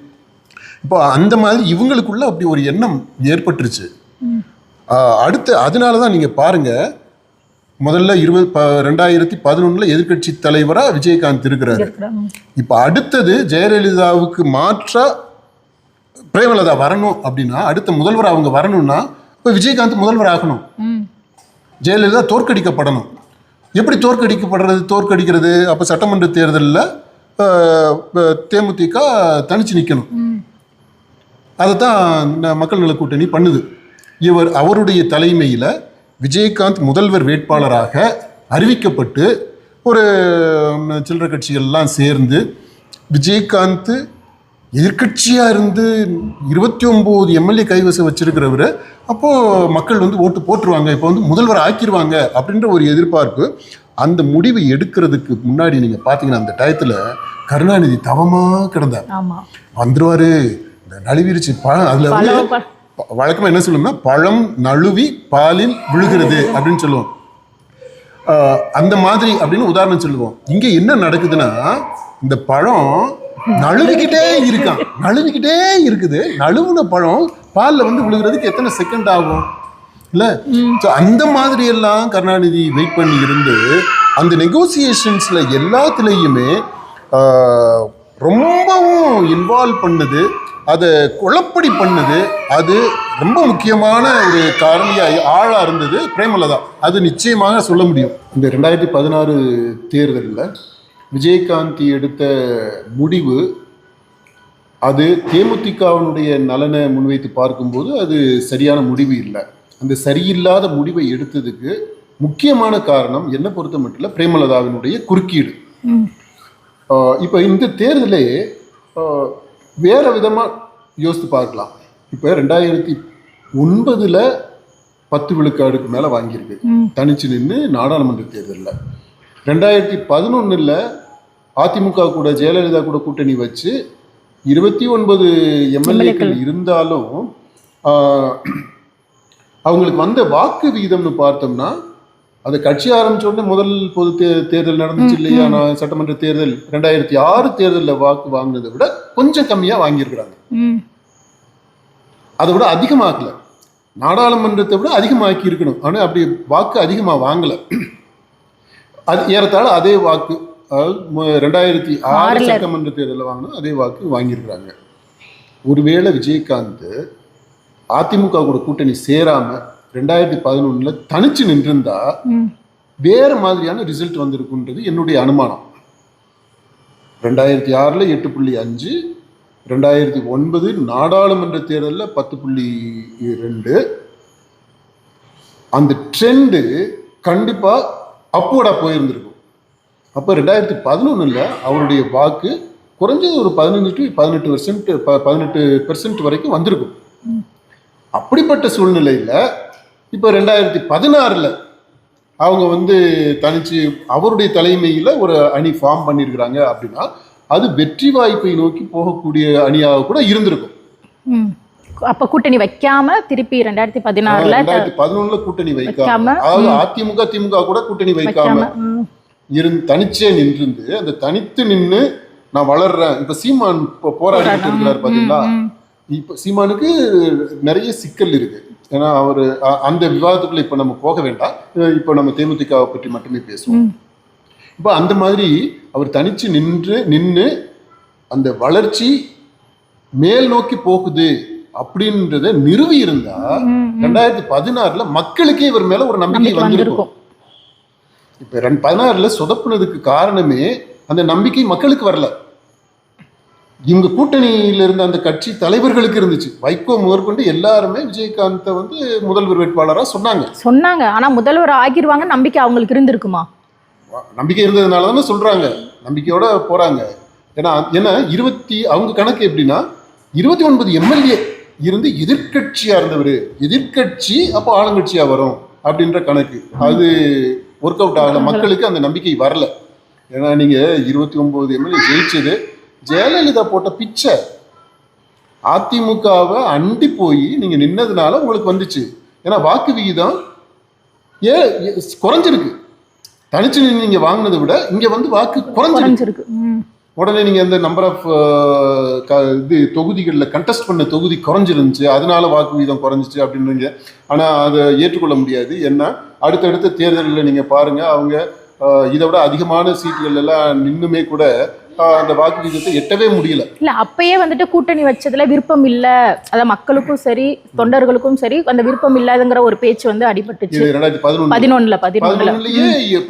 இப்போ அந்த மாதிரி இவங்களுக்குள்ள அப்படி ஒரு எண்ணம் ஏற்பட்டுருச்சு. அடுத்து அதனால தான் நீங்கள் பாருங்கள், முதல்ல 2011 எதிர்கட்சி தலைவராக விஜயகாந்த் இருக்கிறாரு. இப்போ அடுத்தது ஜெயலலிதாவுக்கு மாற்றா பிரேமலதா வரணும் அப்படின்னா, அடுத்த முதல்வர் அவங்க வரணும்னா இப்போ விஜயகாந்த் முதல்வர் ஆகணும், ஜெயலலிதா தோற்கடிக்கப்படணும். எப்படி தோற்கடிக்கிறது? அப்போ சட்டமன்ற தேர்தலில் தேமுதிக தனிச்சு நிற்கணும். அதை தான் மக்கள் நல கூட்டணி பண்ணுது. அவருடைய தலைமையில் விஜயகாந்த் முதல்வர் வேட்பாளராக அறிவிக்கப்பட்டு ஒரு சில்லறை கட்சிகள்லாம் சேர்ந்து விஜயகாந்த் எதிர்கட்சியாக இருந்து 29 எம்எல்ஏ கைவசம் வச்சிருக்கிறவர், அப்போது மக்கள் வந்து ஓட்டு போட்டுருவாங்க, இப்போ வந்து முதல்வர் ஆக்கிடுவாங்க அப்படின்ற ஒரு எதிர்பார்ப்பு. அந்த முடிவை எடுக்கிறதுக்கு முன்னாடி நீங்கள் பார்த்தீங்கன்னா அந்த டயத்தில் கருணாநிதி தவமாக கிடந்தார். வந்துருவார், இந்த நழுவிருச்சு பழம், அதில் வந்து வழக்கமாக என்ன சொல்லுவோம்னா பழம் நழுவி பாலில் விழுகிறது அப்படின்னு சொல்லுவோம். அந்த மாதிரி அப்படின்னு உதாரணம் சொல்லுவோம். இங்கே என்ன நடக்குதுன்னா இந்த பழம் நழுவிக்கிட்டே இருக்குது. நழுவுன பழம் பாலில் வந்து விழுகிறதுக்கு எத்தனை செகண்ட் ஆகும் இல்லை? ஸோ அந்த மாதிரி எல்லாம் கருணாநிதி வெயிட் பண்ணி இருந்து அந்த நெகோசியேஷன்ஸில் எல்லாத்துலேயுமே ரொம்பவும் இன்வால்வ் பண்ணுது, அதை குழப்படி பண்ணுது. அது ரொம்ப முக்கியமான ஒரு காரணியாக ஆளாக இருந்தது பிரேமலதா. அது நிச்சயமாக சொல்ல முடியும். இந்த 2016 தேர்தலில் விஜயகாந்த் எடுத்த முடிவு, அது தேமுதிகவினுடைய நலனை முன்வைத்து பார்க்கும்போது அது சரியான முடிவு இல்லை. அந்த சரியில்லாத முடிவை எடுத்ததுக்கு முக்கியமான காரணம் என்னை பொறுத்த மட்டும் பிரேமலதாவினுடைய குறுக்கீடு. இப்போ இந்த தேர்தலே வேற விதமாக யோசித்து பார்க்கலாம். இப்போ 2009 10 விழுக்காடுக்கு மேலே வாங்கியிருக்கு தனிச்சு நின்று நாடாளுமன்ற தேர்தலில். 2011 அதிமுக கூட ஜெயலலிதா கூட கூட்டணி வச்சு 29 எம்எல்ஏக்கள் இருந்தாலும் அவங்களுக்கு வந்த வாக்கு விகிதம்னு பார்த்தோம்னா, அந்த கட்சி ஆரம்பிச்ச உடனே முதல் பொது தேர்தல் நடந்துச்சு இல்லையா, சட்டமன்ற தேர்தல் 2006 தேர்தலில் வாக்கு வாங்கினதை விட கொஞ்சம் கம்மியாக வாங்கியிருக்கிறாங்க. அதை விட அதிகமாக்கல, நாடாளுமன்றத்தை விட அதிகமாக்கி இருக்கணும், ஆனால் அப்படி வாக்கு அதிகமாக வாங்கலை. அது ஏறத்தாழ அதே வாக்கு, அதாவது 2006 சட்டமன்ற தேர்தலில் வாங்கினா அதே வாக்கு வாங்கியிருக்கிறாங்க. ஒருவேளை விஜயகாந்த் அதிமுக கூட கூட்டணி சேராம 2011 தனிச்சு நின்றிருந்தா வேற மாதிரியான ரிசல்ட் வந்திருக்குன்றது என்னுடைய அனுமானம். 2006 8.5, 2009 நாடாளுமன்ற தேர்தலில் 10.2. அந்த ட்ரெண்டு கண்டிப்பா அப்வர்டா போயிருந்திருக்கும். அப்போ 2011 அவருடைய வாக்கு குறைஞ்சது ஒரு 15 to 18% வரைக்கும் வந்திருக்கும். அப்படிப்பட்ட சூழ்நிலையில் இப்போ 2016 அவங்க வந்து தனிச்சு அவருடைய தலைமையில் ஒரு அணி ஃபார்ம் பண்ணியிருக்கிறாங்க அப்படின்னா அது வெற்றி வாய்ப்பை நோக்கி போகக்கூடிய அணியாக கூட இருந்திருக்கும். அப்ப கூட்டணி வைக்காம திருப்பி 2011 கூட்டணி வைக்காம, அதாவது அதிமுக திமுக கூட கூட்டணி வைக்காம தனிச்சே நின்று அந்த தனித்து நின்று நான் வளர்றேன். இப்ப சீமான் போராடிட்டு இருக்கிறார் பாத்தீங்களா. இப்ப சீமானுக்கு நிறைய சிக்கல் இருக்கு. ஏன்னா அவரு அந்த விவாதத்துக்குள்ள இப்ப நம்ம போக வேண்டாம். இப்ப நம்ம தேமுதிகவை பற்றி மட்டுமே பேசுவோம். இப்ப அந்த மாதிரி அவர் தனிச்சு நின்று அந்த வளர்ச்சி மேல் நோக்கி போகுது அப்படின்றத நிறுவி இருந்தா 2016 மக்களுக்கே இவர் மேல ஒரு நம்பிக்கை வந்திருக்கும். இப்ப 2016 சொதப்புனதுக்கு காரணமே அந்த நம்பிக்கை மக்களுக்கு வரல. இவங்க கூட்டணியில இருந்த அந்த கட்சி தலைவர்களுக்கு இருந்துச்சு. வைகோ முதற்கொண்டு எல்லாருமே விஜயகாந்தை வந்து முதல்வர் வேட்பாளரா சொன்னாங்க. ஆனா முதல்வர் ஆகிருவாங்க நம்பிக்கை அவங்களுக்கு இருந்திருக்குமா? நம்பிக்கை இருந்ததுனால தானே சொல்றாங்க, நம்பிக்கையோட போறாங்க. ஏன்னா அவங்க கணக்கு எப்படின்னா 29 எம்எல்ஏ இருந்து எதிர்கட்சியா இருந்தவர், எதிர்கட்சி அப்போ ஆளுங்கட்சியா வரும் அப்படின்ற கணக்கு. அது ஒர்க் அவுட் ஆகல, மக்களுக்கு அந்த நம்பிக்கை வரல. ஏன்னா நீங்க 29 எம்எல்ஏ ஜெயிச்சது ஜெயலலிதா போட்ட பிச்சை. அதிமுகவை அண்டி போய் நீங்க நின்னதுனால உங்களுக்கு வந்துச்சு. ஏன்னா வாக்கு விகிதம் குறைஞ்சிருக்கு. தனிச்சு நீங்க வாங்கினதை விட இங்க வந்து வாக்கு குறைஞ்சிருக்கு. உடனே நீங்க அந்த நம்பர் ஆஃப் தொகுதிகளில் கண்டெஸ்ட் பண்ண தொகுதி குறைஞ்சிருந்துச்சு, அதனால வாக்கு விகிதம் குறைஞ்சிச்சு அப்படின்றீங்க. ஆனா அதை ஏற்றுக்கொள்ள முடியாது. ஏன்னா அடுத்தடுத்த தேர்தலில் நீங்க பாருங்க, அவங்க இதை விட அதிகமான சீட்டுகள் எல்லாம் நின்னுமே கூட அந்த வாக்கு விகிதத்தை எட்டவே முடியல. இல்ல அப்பயே வந்துட்டு கூட்டணி வச்சதுல விருப்பம் இல்ல, அத மக்களுக்கும் சரி தொண்டர்களுக்கும் சரி அந்த விருப்பம் இல்லாதங்கிற ஒரு பேச்சு வந்து அடிபட்டுச்சு 2011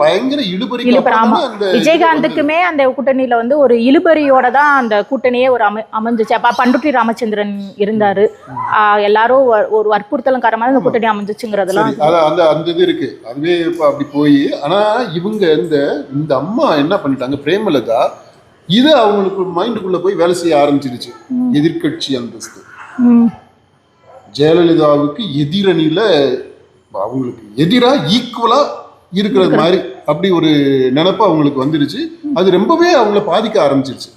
பயங்கர இழுபறி. விஜயகாந்துக்குமே அந்த கூட்டணியில வந்து ஒரு இழுபறியோட தான் அந்த கூட்டணியே ஒரு அமைஞ்சிச்சு. அப்ப பண்டுட்டி ராமச்சந்திரன் இருந்தாரு, எல்லாரும் ஒரு வற்புறுத்தலும் காரணமாக அந்த கூட்டணி அமைஞ்சிச்சுங்கிறதுலாம் அந்த இது இருக்கு. அதுவே அப்படி போய் ஆனா இவங்க இந்த அம்மா என்ன பண்ணிட்டாங்க, பிரேமலதா இது அவங்களுக்கு மைண்டுக்குள்ள போய் வேலை செய்ய ஆரம்பிச்சிருச்சு. எதிர்கட்சி அந்தஸ்து ஜெயலலிதாவுக்கு எதிரணியில அவங்களுக்கு எதிரா ஈக்குவலா இருக்கிறது மாதிரி அப்படி ஒரு நினைப்பு அவங்களுக்கு வந்துருச்சு. அது ரொம்பவே அவங்கள பாதிக்க ஆரம்பிச்சிருச்சு.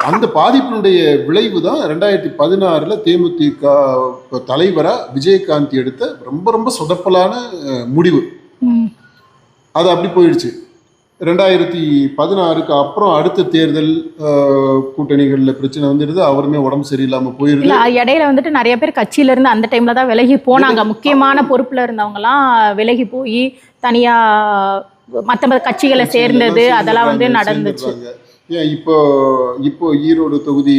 அந்த பாதிப்பினுடைய விளைவு தான் 2016 தேமுதிக தலைவரா விஜயகாந்த் எடுத்த ரொம்ப ரொம்ப சொதப்பலான முடிவு. அது அப்படி போயிடுச்சு. 2016 அப்புறம் அடுத்த தேர்தல் கூட்டணிகளில் பிரச்சனை வந்துடுது. அவருமே உடம்பு சரியில்லாமல் போயிருது. இடையில வந்துட்டு நிறைய பேர் கட்சியில இருந்து அந்த டைம்ல தான் விலகி போனாங்க. முக்கியமான பொறுப்புல இருந்தவங்கலாம் விலகி போய் தனியா மற்ற கட்சிகளை சேர்ந்தது அதெல்லாம் வந்து நடந்துச்சு. ஏன் இப்போ ஈரோடு தொகுதி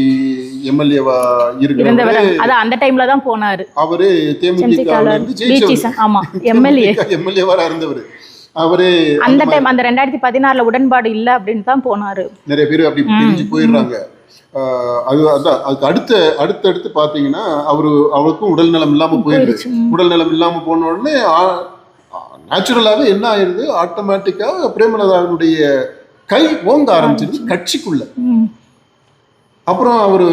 எம்எல்ஏவா இருக்கிறவர் அந்த டைம்ல தான் போனாரு. அவரு தேமுதிகல இருந்து ஜெயிச்சவர். ஆமா, எம்எல்ஏவா இருந்தவர். அவரு அந்த டைம் அந்த 2016 உடன்பாடு இல்ல அப்படின்னு தான் போனாரு. நிறைய பேர் அப்படி பிரிஞ்சு போயிடுறாங்க. அதுக்கு அடுத்தடுத்து பாத்தீங்கன்னா அவருக்கும் உடல் நலம் இல்லாம போயிடுச்சு. உடல் நலம் இல்லாம போன உடனே நேச்சுரலாவே என்ன ஆயிருது, ஆட்டோமேட்டிக்கா பிரேமலதாவுடைய கை ஓங்க ஆரம்பிச்சிருது கட்சிக்குள்ள. அப்புறம் அவரு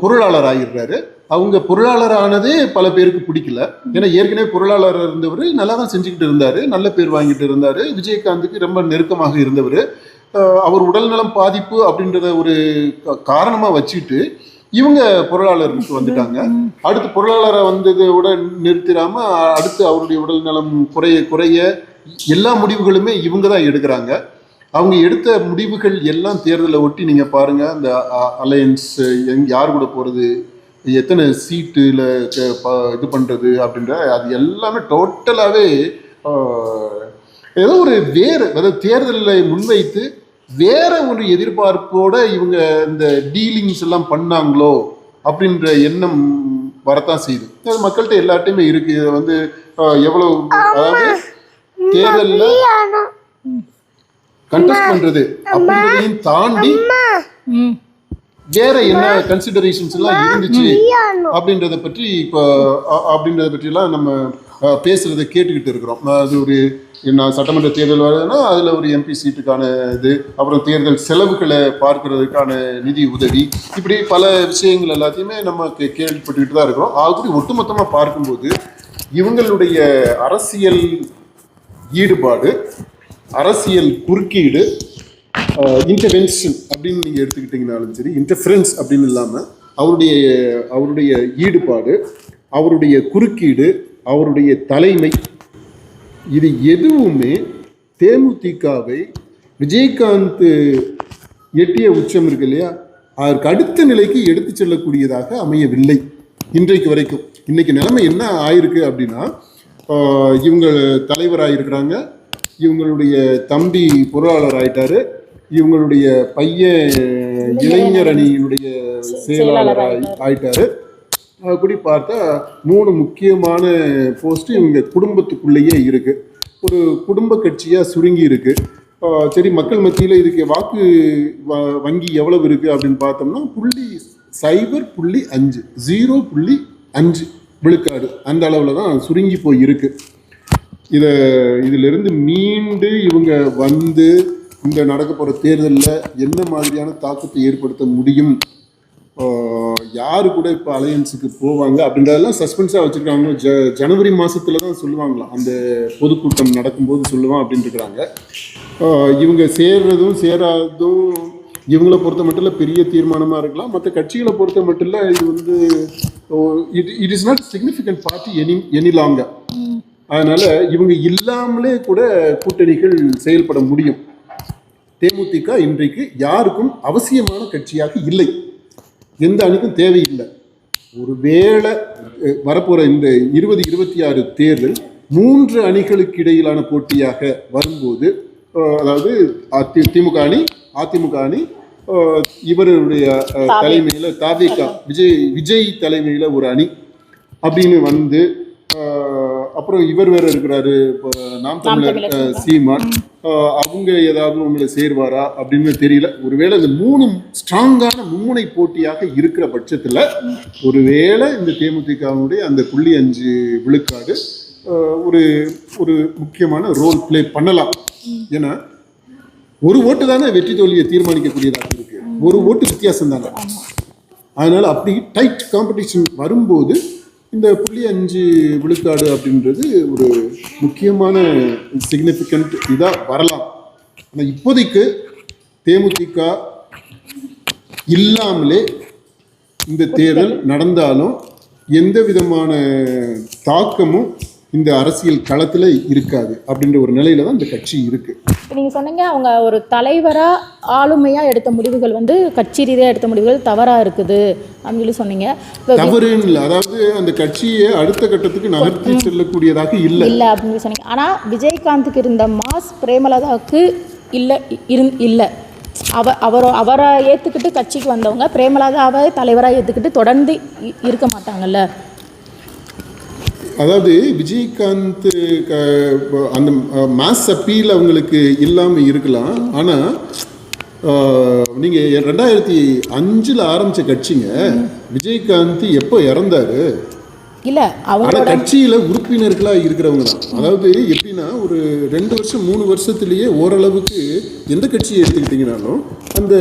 பொருளாளர் ஆகிடுறாரு. அவங்க பொருளாளர் ஆனதே பல பேருக்கு பிடிக்கல. ஏன்னா ஏற்கனவே பொருளாளர் இருந்தவர் நல்லா தான் செஞ்சுக்கிட்டு இருந்தாரு, நல்ல பேர் வாங்கிட்டு இருந்தாரு, விஜயகாந்துக்கு ரொம்ப நெருக்கமாக இருந்தவர். அவர் உடல்நலம் பாதிப்பு அப்படின்றத ஒரு காரணமா வச்சுட்டு இவங்க பொருளாளருக்கு வந்துட்டாங்க. அடுத்து பொருளாளரை வந்ததோட நிறுத்திடாம அடுத்து அவருடைய உடல் நலம் குறைய எல்லா முடிவுகளுமே இவங்க தான் எடுக்கிறாங்க. அவங்க எடுத்த முடிவுகள் எல்லாம் தேர்தலை ஒட்டி நீங்க பாருங்க. அந்த அலையன்ஸ் யார் கூட போறது, எத்தனை சீட்டுல இது பண்றது அப்படின்ற அது எல்லாமே டோட்டலாவே ஏதோ ஒரு அதாவது தேர்தலில் முன்வைத்து வேற ஒரு எதிர்பார்ப்போட இவங்க இந்த டீலிங்ஸ் எல்லாம் பண்ணாங்களோ அப்படின்ற எண்ணம் வரத்தான் செய்யுது. அது மக்கள்கிட்ட எல்லார்ட்டையுமே இருக்கு. இதை வந்து எவ்வளவு அதாவது தேர்தலில் கண்டெஸ்ட் பண்றது அப்படின்றதையும் தாண்டி வேற என்ன கன்சிடரேஷன்ஸ் எல்லாம் இருந்துச்சு அப்படின்றத பற்றி எல்லாம் நம்ம பேசுறதை கேட்டுக்கிட்டு இருக்கிறோம். அது என்ன சட்டமன்ற தேர்தல் வருதுன்னா அதில் ஒரு எம்பி சீட்டுக்கான இது, அப்புறம் தேர்தல் செலவுகளை பார்க்கறதுக்கான நிதி உதவி, இப்படி பல விஷயங்கள் எல்லாத்தையுமே நம்ம கேள்விப்பட்டுக்கிட்டு தான் இருக்கிறோம். ஆகவே ஒட்டுமொத்தமாக பார்க்கும்போது இவங்களுடைய அரசியல் ஈடுபாடு, அரசியல் குறுக்கீடு, இன்டர்வென்ஷன் அப்படின்னு நீங்கள் எடுத்துக்கிட்டிங்கனாலும் சரி, இன்டர்ஃபரன்ஸ் அப்படின்னு இல்லாமல் அவருடைய ஈடுபாடு, அவருடைய குறுக்கீடு, அவருடைய தலைமை, இது எதுவுமே தேமுதிகவை விஜயகாந்த் எட்டிய உச்சம் இருக்கு இல்லையா, அதற்கு அடுத்த நிலைக்கு எடுத்து செல்லக்கூடியதாக அமையவில்லை இன்றைக்கு வரைக்கும். இன்னைக்கு நிலைமை என்ன ஆயிருக்கு அப்படின்னா, இவங்க தலைவராக இருக்கிறாங்க, இவங்களுடைய தம்பி பொருளாளர் ஆயிட்டாரு, இவங்களுடைய பையன் இளைஞர் அணியினுடைய செயலாளர் ஆயிட்டாரு. அப்படி பார்த்தா 3 முக்கியமான போஸ்ட் இவங்க குடும்பத்துக்குள்ளேயே இருக்கு. ஒரு குடும்ப கட்சியா சுருங்கி இருக்கு. சரி, மக்கள் மத்தியில் இதுக்கு வாக்கு வங்கி எவ்வளவு இருக்கு அப்படின்னு பார்த்தோம்னா 0.5 0.5 விழுக்காடு அந்த அளவில் தான் சுருங்கி போய் இருக்கு. இதிலிருந்து மீண்டு இவங்க வந்து இந்த நடக்க போகிற தேர்தலில் என்ன மாதிரியான தாக்கத்தை ஏற்படுத்த முடியும், யாரு கூட இப்போ அலையன்ஸுக்கு போவாங்க அப்படின்றதெல்லாம் சஸ்பென்ஸாக வச்சுருக்காங்க. ஜனவரி மாதத்தில் தான் சொல்லுவாங்களாம், அந்த பொதுக்கூட்டம் நடக்கும்போது சொல்லுவான் அப்படின்னு இருக்கிறாங்க. இவங்க சேர்றதும் சேராதும் இவங்களை பொறுத்த மட்டும் இல்லை பெரிய தீர்மானமாக இருக்கலாம், மற்ற கட்சிகளை பொறுத்த மட்டும் இல்லை இது வந்து it is not significant party any longer. அதனால இவங்க இல்லாமலே கூட கூட்டணிகள் செயல்பட முடியும். தேமுதிக இன்றைக்கு யாருக்கும் அவசியமான கட்சியாக இல்லை, எந்த அணிக்கும் தேவையில்லை. ஒருவேளை வரப்போற இந்த 2026 தேர்தல் 3 அணிகளுக்கு இடையிலான போட்டியாக வரும்போது, அதாவது திமுக அணி, அதிமுக அணி, இவருடைய தலைமையில தாவேகா விஜய் தலைமையில ஒரு அணி அப்படின்னு வந்து, அப்புறம் இவர் வேற இருக்கிறாரு நாம் தமிழர் சீமான், அவங்க ஏதாவது உங்களை சேர்வாரா அப்படின்னு தெரியல. ஒருவேளை இந்த 3 ஸ்ட்ராங்கான மும்முனை போட்டியாக இருக்கிற பட்சத்தில் ஒருவேளை இந்த தேமுதிகவுடைய அந்த 0.5 விழுக்காடு ஒரு முக்கியமான ரோல் பிளே பண்ணலாம். ஏன்னா ஒரு ஓட்டு தானே வெற்றி தோல்வியை தீர்மானிக்கக்கூடியதாக இருக்கு, ஒரு ஓட்டு வித்தியாசம் தானே. அதனால அப்படி டைட் காம்படிஷன் வரும்போது இந்த 0.5 விழுக்காடு அப்படின்றது ஒரு முக்கியமான சிக்னிஃபிகண்ட் இதாக வரலாம். ஆனால் இப்போதைக்கு தேமுதிக இல்லாமலே இந்த தேர்தல் நடந்தாலும் எந்த விதமான தாக்கமும் இந்த அரசியல் களத்தில் இருக்காது அப்படின்ற ஒரு நிலையில தான் இந்த கட்சி இருக்கு. நீங்கள் சொன்னீங்க அவங்க ஒரு தலைவராக ஆளுமையாக எடுத்த முடிவுகள் வந்து கட்சி ரீதியாக எடுத்த முடிவுகள் தவறாக இருக்குது அப்படின்னு சொல்லி சொன்னீங்க. தவறுன்னு இல்லை, அதாவது அந்த கட்சியை அடுத்த கட்டத்துக்கு நகர்த்தி செல்லக்கூடியதாக இல்லை அப்படின்னு சொன்னீங்க. ஆனால் விஜயகாந்துக்கு இருந்த மாஸ் பிரேமலதாவுக்கு இல்லை. அவரை ஏற்றுக்கிட்டு கட்சிக்கு வந்தவங்க பிரேமலதாவை தலைவராக ஏற்றுக்கிட்டு தொடர்ந்து இருக்க மாட்டாங்கல்ல. அதாவது விஜயகாந்த் அந்த மாஸ் அப்பீல் அவங்களுக்கு இல்லாமல் இருக்கலாம். ஆனால் நீங்கள் 2005 ஆரம்பித்த கட்சிங்க, விஜயகாந்த் எப்போ இறந்தாரு? இல்லை, அவங்க கட்சியில் உறுப்பினர்களாக இருக்கிறவங்க தான். அதாவது எப்படின்னா ஒரு 2 வருஷம் 3 வருஷத்துலேயே ஓரளவுக்கு எந்த கட்சியை எடுத்துக்கிட்டிங்கனாலும் அந்த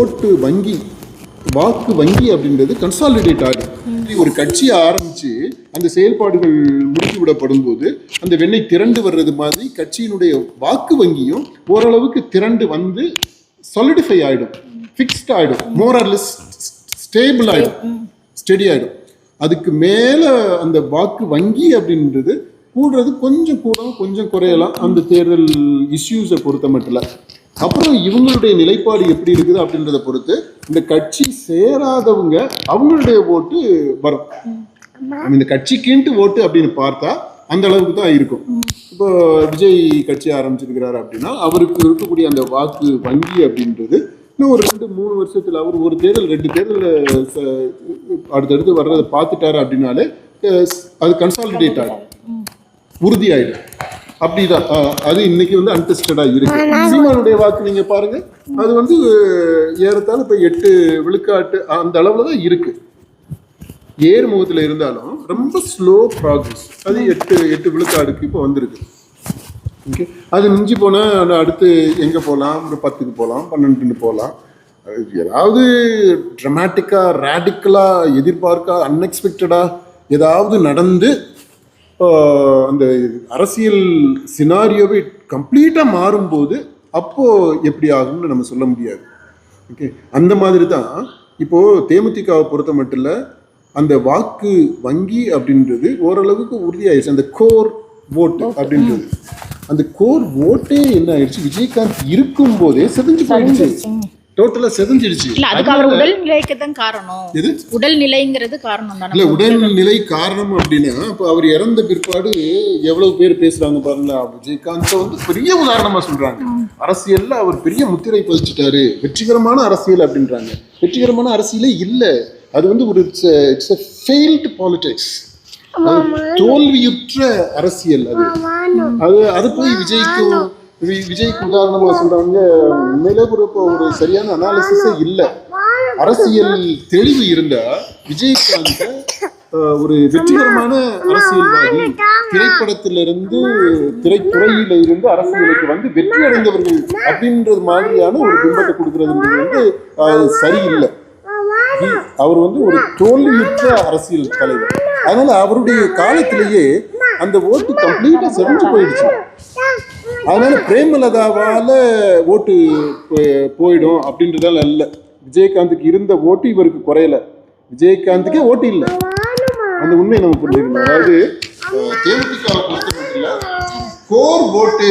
ஓட்டு வங்கி, வாக்கு வங்கி அப்படின்றது கன்சாலிடேட் ஆகும். ஒரு கட்சியை ஆரம்பித்து அந்த செயல்பாடுகள் முடித்து விடப்படும் போது அந்த வெண்ணெய் திரண்டு வர்றது மாதிரி கட்சியினுடைய வாக்கு வங்கியும் ஓரளவுக்கு திரண்டு வந்து சாலிடிஃபை ஆகிடும், ஃபிக்ஸ்ட் ஆகிடும், மோர் ஆர் லெஸ் ஸ்டேபிள் ஆகிடும், ஸ்டெடி ஆகிடும். அதுக்கு மேலே அந்த வாக்கு வங்கி அப்படின்றது கூடுறது கொஞ்சம் கூடும் கொஞ்சம் குறையலாம் அந்த தேர்தல் இஷ்யூஸை பொறுத்த மட்டும். அப்புறம் இவங்களுடைய நிலைப்பாடு எப்படி இருக்குது அப்படின்றத பொறுத்து இந்த கட்சி சேராதவங்க அவங்களுடைய ஓட்டு வரும். இந்த கட்சிக்குன்ட்டு ஓட்டு அப்படின்னு பார்த்தா அந்த அளவுக்கு தான் இருக்கும். இப்போ விஜய் கட்சி ஆரம்பிச்சிருக்கிறாரு அப்படின்னா அவருக்கு இருக்கக்கூடிய அந்த வாக்கு வங்கி அப்படின்றது இன்னும் ஒரு 2-3 வருஷத்துல அவர் ஒரு தேர்தல் 2 தேர்தலில் அடுத்தடுத்து வர்றதை பார்த்துட்டாரு அப்படின்னாலே அது கன்சாலிடேட் ஆகிடும், உறுதி ஆகிடும். அப்படிதான் அது இன்னைக்கு வந்து அன்டெஸ்டடா இருக்கு. சீமானுடைய வாக்கு நீங்க பாருங்க, அது வந்து ஏறத்தாழ இப்ப 8 விழுக்காட்டு அந்த அளவுல தான் இருக்கு. ஏறுமுகத்துல இருந்தாலும் ரொம்ப ஸ்லோ ப்ராக்ரஸ், அது 8 விழுக்காடுக்கு இப்போ வந்திருக்கு. ஓகே, அது மிஞ்சி போனால் அடுத்து எங்கே போகலாம், ஒரு 10க்கு போகலாம், 12ன்னு போகலாம். ஏதாவது ட்ரமாட்டிக்காக ரேடிக்கலாக எதிர்பார்க்க அன்எக்ஸ்பெக்டடாக ஏதாவது நடந்து அந்த அரசியல் சினாரியோவை கம்ப்ளீட்டாக மாறும்போது அப்போது எப்படி ஆகும்னு நம்ம சொல்ல முடியாது. ஓகே, அந்த மாதிரி தான் இப்போது தேமுதிகவை பொறுத்த மட்டும் இல்லை, அந்த வாக்கு வங்கி அப்படின்றது ஓரளவுக்கு உறுதியாயிடுச்சு. அந்த கோர் ஓட்டு அப்படின்றது, அந்த கோர் ஓட்டே என்ன ஆயிடுச்சு, விஜயகாந்த் இருக்கும் போதே செதஞ்சு போயிடுச்சு, டோட்டலா செதஞ்சிடுச்சு. இல்ல அதுக்கு அவர் உடல்நிலைக்கு தான் காரணம். எது உடல்நிலைங்கிறது காரணம் தானே. இல்ல உடல்நிலை காரணம் அப்படின்னா, இப்போ அவர் இறந்த பிற்பாடு எவ்வளவு பேர் பேசுறாங்க பாருங்களா. விஜயகாந்த் வந்து பெரிய உதாரணமா சொல்றாங்க. அரசியல்ல அவர் பெரிய முத்திரை பதிச்சுட்டாரு, வெற்றிகரமான அரசியல் அப்படின்றாங்க. வெற்றிகரமான அரசியலே இல்ல, அது வந்து ஒரு இட்ஸ் a failed politics, தோல்வியுற்ற அரசியல். அது அது போய் விஜய்க்கு உதாரணமா சொல்றாங்க. உண்மையிலே ஒரு சரியான அனாலிசிஸே இல்லை. அரசியல் தெளிவு இருந்தா விஜயகாந்த் ஒரு வெற்றிகரமான அரசியல்வாதி, திரைப்படத்திலிருந்து திரைத்துறையில இருந்து அரசியலுக்கு வந்து வெற்றி அடைந்தவர்கள் அப்படின்றது மாதிரியான ஒரு பிம்பத்தை கொடுக்கறதுன்றது வந்து சரியில்லை. அவர் வந்து ஒரு தோல்வியுற்ற அரசியல் தலைவர். அதனால அவருடைய காலத்திலேயே அந்த ஓட்டு கம்ப்ளீட்டா செஞ்சு போயிடுச்சு. அதனால பிரேமலதாவால ஓட்டு போயிடும் அப்படின்றதால அல்ல. விஜயகாந்துக்கு இருந்த ஓட்டு இவருக்கு குறையல, விஜயகாந்துக்கே ஓட்டு இல்லை. அந்த உண்மையை நம்ம புரிஞ்சுக்கணும். அதாவது தேமுதிகவை பொறுத்த மட்டும் கோர் ஓட்டு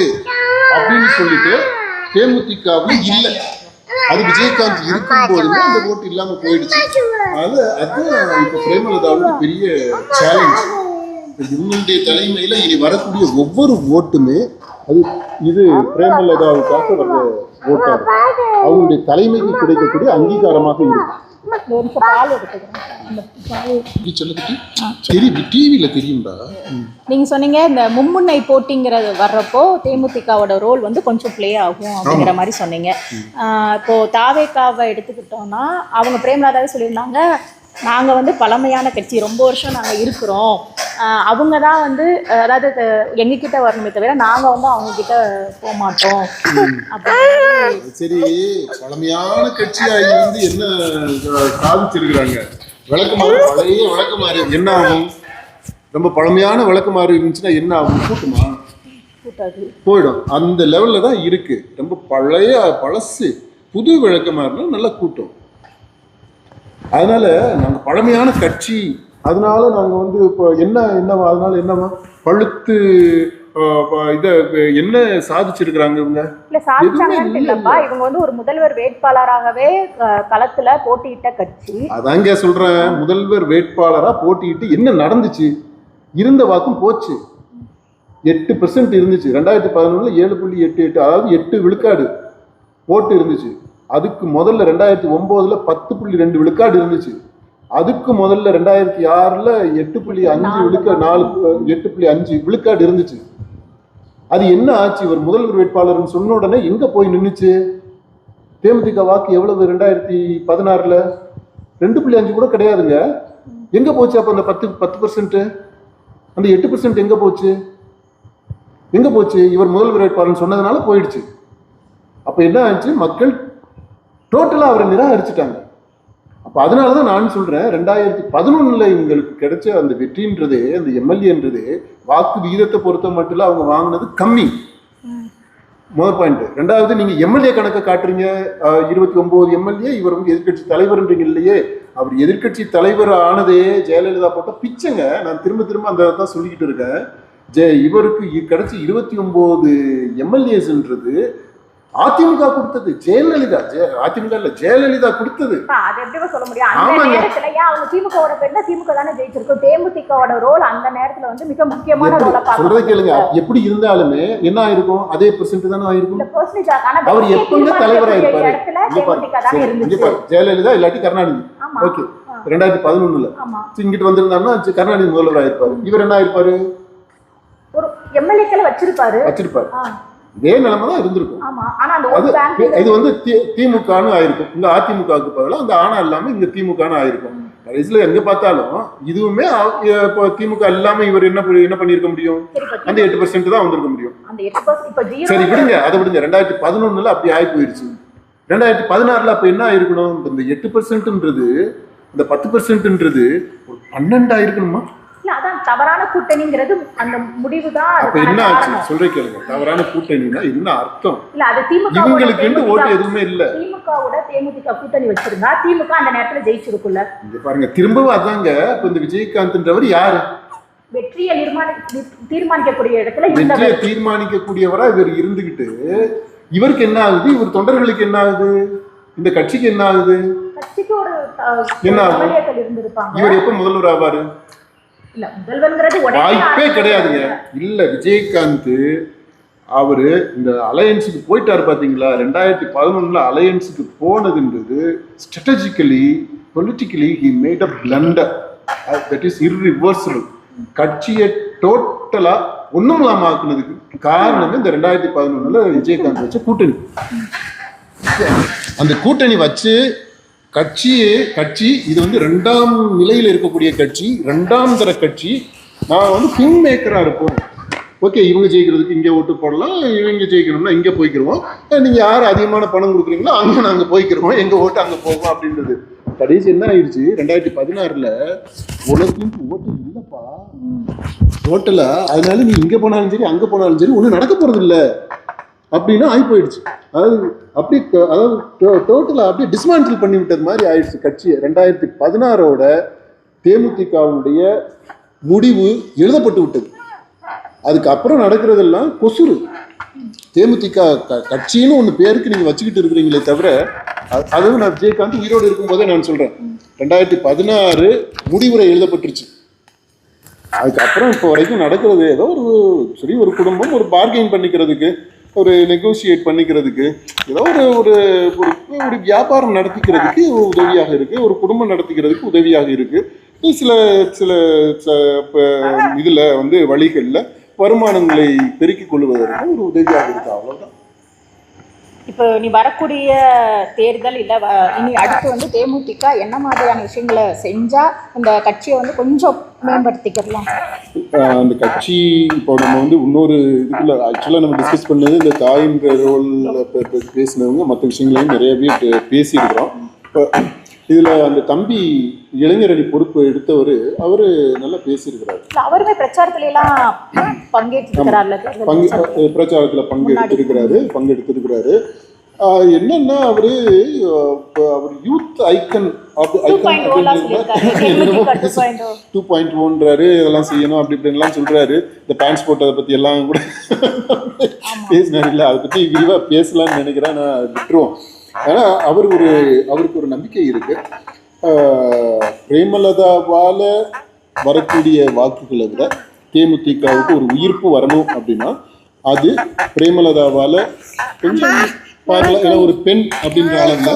அப்படின்னு சொல்லிட்டு தேமுதிகவில் இல்லை, அது விஜயகாந்த் இருக்கும் போதுமே அந்த ஓட்டு இல்லாம போயிடுச்சு. அதுதான் இப்ப பிரேமலதாவுக்கு பெரிய சேலஞ்ச். இவங்களுடைய தலைமையில இனி வரக்கூடிய ஒவ்வொரு ஓட்டுமே இது பிரேமலதாவுக்காக வர்ற ஓட்டாக அவங்களுடைய தலைமைக்கு கிடைக்கக்கூடிய அங்கீகாரமாக இருக்கும். டிவியில தெரியும்டா. நீங்க சொன்னீங்க இந்த மும்முனை போட்டிங்கிறது வர்றப்போ தேமுதிகவோட ரோல் வந்து கொஞ்சம் பிளே ஆகும் அப்படிங்கிற மாதிரி சொன்னீங்க. இப்போ தாவேகாவை எடுத்துக்கிட்டோம்னா அவங்க பிரேமலதாவே சொல்லியிருந்தாங்க, நாங்கள் வந்து பழமையான கட்சி, ரொம்ப வருஷம் நாங்கள் இருக்கிறோம், அவங்க தான் வந்து அதாவது எங்ககிட்ட வரணுமே தவிர நாங்கள் வந்து அவங்க கிட்ட போக மாட்டோம். சரி, பழமையான கட்சியா இருந்து என்ன சாதிச்சிருக்கிறாங்க? விளக்குமாறு, பழைய விளக்குமாறு என்ன ஆகும்? ரொம்ப பழமையான விளக்குமாறு இருந்துச்சுன்னா என்ன ஆகும்? கூட்டுமா? போயிடும். அந்த லெவல்ல தான் இருக்கு. ரொம்ப பழசு புது விளக்குமாறுனா நல்ல கூட்டம். அதனால நாங்க பழமையான கட்சி, அதனால நாங்க வந்து இப்போ என்னவா அதனால என்னவா பழுத்து இத என்ன சாதிச்சிருக்கிறாங்க இவங்க? இல்ல சாதிச்சாங்கன்னு இல்லப்பா, இவங்க வந்து ஒரு முதல்வர் வேட்பாளராகவே களத்துல போட்டியிட்ட கட்சி. அதாங்க சொல்றேன், முதல்வர் வேட்பாளரா போட்டியிட்டு என்ன நடந்துச்சு? இருந்த வாக்கும் போச்சு. 8% இருந்துச்சு 2011 7.88, அதாவது 8 விழுக்காடு ஓட்டு இருந்துச்சு. அதுக்கு முதல்ல 2009 10.2 விழுக்காடு இருந்துச்சு. அதுக்கு முதல்ல 2006 8.5 விழுக்காடு 8.5 விழுக்காடு இருந்துச்சு. அது என்ன ஆச்சு? இவர் முதல்வர் வேட்பாளர்னு சொன்ன உடனே எங்க போய் நின்றுச்சு? தேமுதிக வாக்கு எவ்வளவு 2016 2.5 கூட கிடையாதுங்க. எங்க போச்சு அப்ப அந்த 10%? அந்த 8% எங்க போச்சு? இவர் முதல்வர் வேட்பாளர் சொன்னதுனால போயிடுச்சு. அப்ப என்ன ஆச்சு? மக்கள் டோட்டலா அவரை நிராகரிச்சுட்டாங்க. அப்ப அதனாலதான் நான் சொல்றேன், 2011 இவங்களுக்கு கிடைச்ச அந்த வெற்றின்றதே, அந்த எம்எல்ஏன்றதே வாக்கு விகிதத்தை பொறுத்த மட்டும் இல்ல, அவங்க வாங்கினது கம்மி. முதல் பாயிண்ட். ரெண்டாவது, நீங்க எம்எல்ஏ கணக்கை காட்டுறீங்க, 29 எம்எல்ஏ, இவர் வந்து எதிர்கட்சி தலைவர்ன்றீங்க இல்லையே. அவர் எதிர்கட்சி தலைவர் ஆனதே ஜெயலலிதா போட்ட பிச்சைங்க. நான் திரும்ப அந்த தான் சொல்லிக்கிட்டு இருக்கேன். இவருக்கு கிடைச்ச 29 எம்எல்ஏஸ்ன்றது அதிமுக கொடுத்தது, ஜெயலலிதா. அதிமுக இல்ல, ஜெயலலிதா கொடுத்தது. அது எப்படி சொல்ல முடியும்? அந்த நேரத்துல அவங்க திமுகவோட பேர்ல திமுக தானே ஜெயிச்சிருக்கும். தேமுதிகவோட ரோல் அந்த நேரத்துல வந்து மிக முக்கியமான ரோல பாக்க. சொல்றதை கேளுங்க, எப்படி இருந்தாலுமே என்ன ஆயிருக்கும்? அதே % தானே ஆயிருக்கும். அவர் எப்பங்க தலைவரா இருப்பாரு? ஜெயலலிதா இல்லாட்டி கருணாநிதி. ஓகே, 2011 இங்கிட்டு வந்திருந்தாருன்னா கருணாநிதி முதல்வராக இருப்பாரு. இவர் என்ன ஆயிருப்பாரு? ஒரு எம்எல்ஏக்களை வச்சிருப்பாரு. இதே நிலைமை தான் இருந்திருக்கும். ஆமா, ஆனா அந்த ஓட் பேங்க் இது வந்து திமுகன்னு ஆயிருக்கும். இங்க அதிமுகவுக்கு பதிலாக அந்த ஆனா இல்லாம இங்க திமுகன்னு ஆயிருக்கும். கடைசியில எங்க பார்த்தாலும் இதுவுமே இப்போ திமுக இல்லாம இவர் என்ன பண்ணிருக்க முடியும்? அந்த 8% தான் வந்திருக்க முடியும். அந்த 8% இப்ப சரி விடுங்க, அதை விடுங்க. 2011 அப்படி ஆகி போயிருச்சு. 2016 அப்ப என்ன ஆயிருக்கணும்? இந்த 8%ன்றது இந்த 10%ன்றது ஒரு 12 ஆயிருக்கணுமா? இல்ல, அதான் தவறான கூட்டணிங்கிறது அந்த முடிவு தான். அப்ப என்ன ஆச்சு சொல்றேன் கேளுங்க. தவறான கூட்டணினா என்ன அர்த்தம்? இல்ல, அது திமுக இவங்களுக்கு ஓட்டு எதுவுமே இல்ல. திமுகவோட தேமுதிக கூட்டணி வச்சிருந்தா திமுக அந்த நேரத்துல ஜெயிச்சிருக்குல்ல. இங்க பாருங்க, திரும்பவும் அதாங்க. இப்ப இந்த விஜயகாந்த்ன்றவர் யாரு? வெற்றியை தீர்மானிக்கக்கூடிய இடத்துல வெற்றியை தீர்மானிக்கக்கூடியவரா இவர் இருந்துகிட்டு இவருக்கு என்ன ஆகுது? இவர் தொண்டர்களுக்கு என்ன ஆகுது? இந்த கட்சிக்கு என்ன ஆகுது? கட்சிக்கு ஒரு என்ன ஆகும்? இவர் எப்ப முதல்வர் ஆவாரு? இல்ல, முதல்வர்ங்கிறது வாய்ப்பே கிடையாதுங்க. இல்ல, விஜயகாந்த் அவரு இந்த அலையன்ஸுக்கு போயிட்டாரு பாத்தீங்களா? 2011 அலையன்ஸுக்கு போனதுன்றது strategically politically he made a blunder. That is irreversible. கட்சியை டோட்டலா ஒண்ணும் இல்லாம ஆக்குனதுக்கு காரணமே இந்த 2011 விஜயகாந்த் வச்ச கூட்டணி. அந்த கூட்டணி வச்சு கட்சி இது வந்து 2ஆம் நிலையில் இருக்கக்கூடிய கட்சி, 2ஆம் தர கட்சி. நான் வந்து கிங் மேக்கரா இருப்போம். ஓகே, இவங்க ஜெயிக்கிறதுக்கு இங்கே ஓட்டு போடலாம், இவங்க ஜெயிக்கணும்னா இங்கே போய்க்கிறோம், நீங்க யார் அதிகமான பணம் கொடுக்குறீங்களோ அங்கே நாங்கள் போய்க்கிறோம், எங்க ஓட்டு அங்கே போகும் அப்படின்றது. கடைசி என்ன ஆயிடுச்சு? 2016 உனக்கு ஓட்டு இல்லைப்பா டோட்டலா, அதனால நீ இங்கே போனாலும் சரி அங்கே போனாலும் சரி ஒன்றும் நடக்க போறது இல்லை அப்படின்னா ஆகி போயிடுச்சு. அதாவது டோட்டலா அப்படியே டிஸ்மாண்டில் பண்ணி விட்டது மாதிரி ஆயிடுச்சு கட்சியை. 2016 தேமுதிகவுடைய முடிவு எழுதப்பட்டு விட்டது. அதுக்கப்புறம் நடக்கிறதெல்லாம் கொசுறு. தேமுதிக கட்சின்னு ஒன்று பேருக்கு நீங்க வச்சுக்கிட்டு இருக்கிறீங்களே தவிர, அதுவும் நான் விஜயகாந்த் உயிரோடு இருக்கும்போதே நான் சொல்றேன், 2016 முடிவுரை எழுதப்பட்டுருச்சு. அதுக்கப்புறம் இப்போ வரைக்கும் நடக்கிறது ஏதோ ஒரு குடும்பம் ஒரு பார்கெயின் பண்ணிக்கிறதுக்கு, ஒரு நெகோசியேட் பண்ணிக்கிறதுக்கு, ஏதோ ஒரு வியாபாரம் நடத்திக்கிறதுக்கு உதவியாக இருக்கு, ஒரு குடும்பம் நடத்திக்கிறதுக்கு உதவியாக இருக்கு. சில சில இதுல வந்து வழிகளில் வருமானங்களை பெருக்கிக் கொள்வதற்கு ஒரு உதவியாக இருக்கு. அவ்வளவுதான். இப்போ நீ வரக்கூடிய தேர்தல் இல்லை இனி அடுத்து வந்து தேமுதிக என்ன மாதிரியான விஷயங்களை செஞ்சா இந்த கட்சியை வந்து கொஞ்சம் மேம்படுத்திக்கலாம்? அந்த கட்சி இப்போ நம்ம வந்து இன்னொரு இதுக்குள்ள ஆக்சுவலாக நம்ம டிஸ்கஸ் பண்ணது இந்த தாயின்ற ரோல் பேசினவங்க மற்ற விஷயங்களையும் நிறையவே பேசியிருக்கிறோம். இப்போ இதுல அந்த தம்பி இளைஞரணி பொறுப்பு எடுத்தவர் அவரு நல்லா பேசியிருக்கிறாரு. அவருமே பிரச்சாரத்துல எல்லாம் பிரச்சாரத்துல பங்கெடுத்திருக்கிறாரு. என்னன்னா அவர் யூத் ஐக்கன் 2.0ன்றாரு. இதெல்லாம் செய்யணும் அப்படி இப்படின்லாம் சொல்றாரு. இந்த டிரான்ஸ்போர்ட் அதை பத்தி எல்லாம் கூட பேசினாரு. இல்லை, அதை பத்தி விரிவா பேசலாம்னு நினைக்கிறேன். நான் விட்டுருவோம். ஆனா அவருக்கு ஒரு நம்பிக்கை இருக்கு. பிரேமலதாவால வரக்கூடிய வாக்குகளை விட தேமுதிகவுக்கு ஒரு உயிர்ப்பு வரணும் அப்படின்னா அது பிரேமலதாவால கொஞ்சம் பார்க்கலாம். ஏன்னா ஒரு பெண் அப்படின்ற அளவுல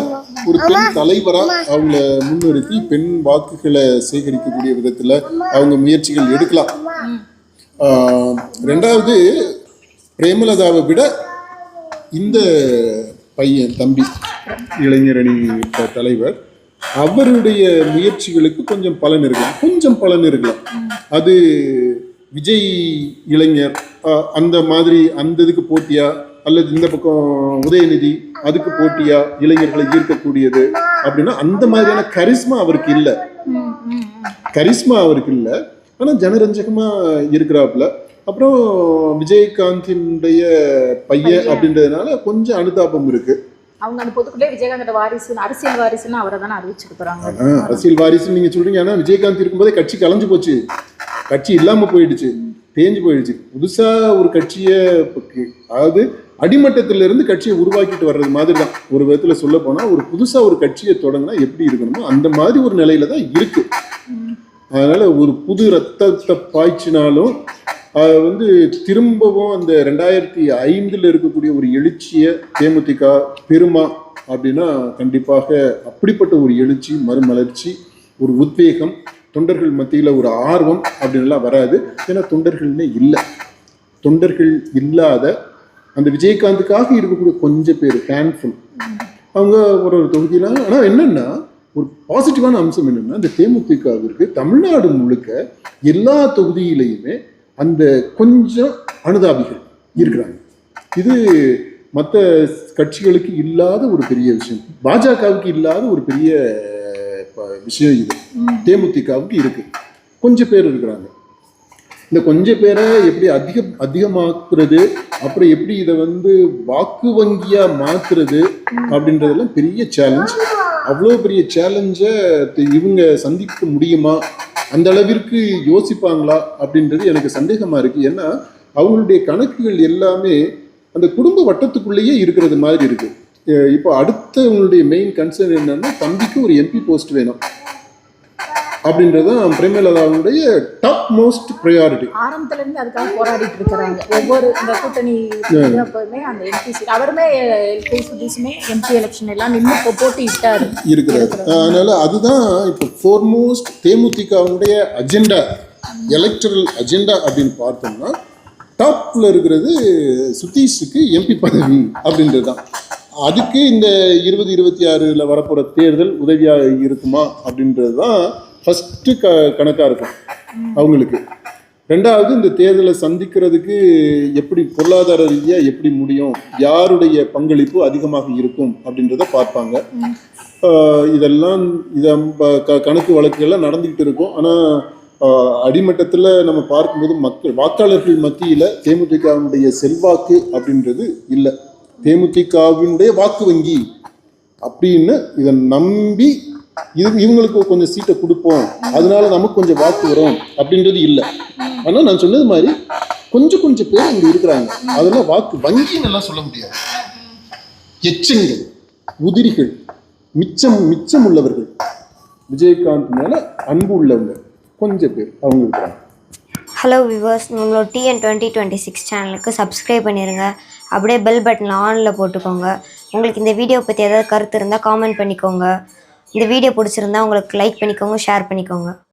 ஒரு பெண் தலைவரா அவங்கள முன்னிறுத்தி பெண் வாக்குகளை சேகரிக்கக்கூடிய விதத்துல அவங்க முயற்சிகள் எடுக்கலாம். ரெண்டாவது, பிரேமலதாவை விட இந்த பையன் தம்பி இளைஞரணி தலைவர் அவருடைய முயற்சிகளுக்கு கொஞ்சம் பலன் இருக்கலாம். அது விஜய் இளைஞர் அந்த மாதிரி அந்த இதுக்கு போட்டியா, அல்லது இந்த பக்கம் உதயநிதி அதுக்கு போட்டியா இளைஞர்களை ஈர்க்கக்கூடியது அப்படின்னா அந்த மாதிரியான கரிஸ்மா அவருக்கு இல்லை. ஆனா ஜனரஞ்சகமா இருக்கிறாப்புல. அப்புறம் விஜயகாந்தினுடைய பையன் அப்படின்றதுனால கொஞ்சம் அனுதாபம் இருக்கு. அவங்க அந்த பொதுக்குள்ளே விஜயகாந்தோட வாரிசு, அரசியல் வாரிசுன்னு அவரை தானே அறிவிச்சிருக்கிறாங்க. அரசியல் வாரிசுன்னு நீங்க சொல்றீங்க. ஆனா விஜயகாந்த் இருக்கும்போதே கட்சி கலைஞ்சு போச்சு, கட்சி இல்லாம போயிடுச்சு, தேஞ்சு போயிடுச்சு. புதுசா ஒரு கட்சியை, அதாவது அடிமட்டத்திலிருந்து கட்சியை உருவாக்கிட்டு வர்றது மாதிரி தான். ஒரு விதத்துல சொல்ல போனா ஒரு புதுசா ஒரு கட்சியை தொடங்கினா எப்படி இருக்கணுமோ அந்த மாதிரி ஒரு நிலையில தான் இருக்கு. அதனால ஒரு புது ரத்தத்தை பாய்ச்சினாலும் வந்து திரும்பவும் அந்த 2005 இருக்கக்கூடிய ஒரு எழுச்சியை தேமுதிக பெருமா அப்படின்னா கண்டிப்பாக அப்படிப்பட்ட ஒரு எழுச்சி, மறுமலர்ச்சி, ஒரு உத்வேகம், தொண்டர்கள் மத்தியில் ஒரு ஆர்வம் அப்படின்லாம் வராது. ஏன்னா தொண்டர்கள்னே இல்லை. தொண்டர்கள் இல்லாத அந்த விஜயகாந்துக்காக இருக்கக்கூடிய கொஞ்சம் பேர் ஹேண்ட்ஃபுல் அவங்க ஒரு தொகுதியில. ஆனால் என்னன்னா ஒரு பாசிட்டிவான அம்சம் என்னன்னா இந்த தேமுதிகவிற்கு தமிழ்நாடு முழுக்க எல்லா தொகுதியிலையுமே அந்த கொஞ்சம் அனுதாபிகள் இருக்கிறாங்க. இது மற்ற கட்சிகளுக்கு இல்லாத ஒரு பெரிய விஷயம், பாஜகவுக்கு இல்லாத ஒரு பெரிய விஷயம். இது தேமுதிகவுக்கு இருக்கு, கொஞ்சம் பேர் இருக்கிறாங்க. இந்த கொஞ்சம் பேரை எப்படி அதிகமாக்குறது, அப்புறம் எப்படி இதை வாக்கு வங்கியா மாத்துறது அப்படின்றதெல்லாம் பெரிய சேலஞ்ச். அவ்வளோ பெரிய சேலஞ்சை இவங்க சந்திக்க முடியுமா, அந்த அளவிற்கு யோசிப்பாங்களா அப்படின்றது எனக்கு சந்தேகமா இருக்கு. ஏன்னா அவங்களுடைய கணக்குகள் எல்லாமே அந்த குடும்ப வட்டத்துக்குள்ளேயே இருக்கிறது மாதிரி இருக்கு. இப்போ அடுத்த உங்களுடைய மெயின் கன்சர்ன் என்னன்னா தம்பிக்கு ஒரு எம்பி போஸ்ட் வேணும் அப்படின்றதான் பிரேமலதாவுடைய டாப் மோஸ்ட் ப்ரையாரிட்டி. ஆரம்பத்துல இருந்து அதுக்காக போராடிட்டு இருக்கிறாங்க. ஒவ்வொரு இந்த கூட்டணி எப்பவுமே அந்த எம்பி சீட் அவருமே எம்பி எலெக்ஷன் எல்லாம் நின்று போட்டி இட்டாரு இருக்கிறாரு. அதனால அதுதான் இப்போ ஃபோர்மோஸ்ட் தேமுதிகவுடைய அஜெண்டா, எலக்டரல் அஜெண்டா அப்படின்னு பார்த்தோம்னா டாப்ல இருக்கிறது சுதீஷுக்கு எம்பி பதவி அப்படின்றது தான். அதுக்கு இந்த 2026 வரப்போற தேர்தல் உதவியாக இருக்குமா அப்படின்றது தான் ஃபர்ஸ்ட் கணக்காக இருக்கும் அவங்களுக்கு. ரெண்டாவது இந்த தேர்தலை சந்திக்கிறதுக்கு எப்படி பொருளாதார ரீதியாக எப்படி முடியும், யாருடைய பங்களிப்பு அதிகமாக இருக்கும் அப்படின்றத பார்ப்பாங்க. இதெல்லாம் கணக்கு வழக்குகள்லாம் நடந்துக்கிட்டு இருக்கும். ஆனால் அடிமட்டத்தில் நம்ம பார்க்கும்போது வாக்காளர்கள் மத்தியில் தேமுதிகவினுடைய செல்வாக்கு அப்படின்றது இல்லை. தேமுதிகவினுடைய வாக்கு வங்கி அப்படின்னு இதை நம்பி இவங்களுக்கு கொஞ்சம் சீட்டை கொடுப்போம், அதனால நமக்கு கொஞ்சம் வாக்கு வரும் அப்படின்றது இல்லை. ஆனால் நான் சொன்னது மாதிரி கொஞ்சம் பேர் இங்கே இருக்கிறாங்க. அதெல்லாம் வாக்கு வங்கின்னு எல்லாம் சொல்ல முடியாது. எச்சங்கள், உதிரிகள், மிச்சம் உள்ளவர்கள், விஜயகாந்த் மேல அன்பு உள்ளவங்க கொஞ்சம் பேர் அவங்க இருக்கிறாங்க. ஹலோ வியூவர்ஸ், நம்மளோட TN 2026 சேனலுக்கு சப்ஸ்கிரைப் பண்ணிடுங்க. அப்படியே பெல் பட்டன் ஆனில் போட்டுக்கோங்க. உங்களுக்கு இந்த வீடியோ பற்றி ஏதாவது கருத்து இருந்தால் காமெண்ட் பண்ணிக்கோங்க. இந்த வீடியோ பிடிச்சிருந்தா உங்களுக்கு லைக் பண்ணிக்கோங்க, ஷேர் பண்ணிக்கோங்க.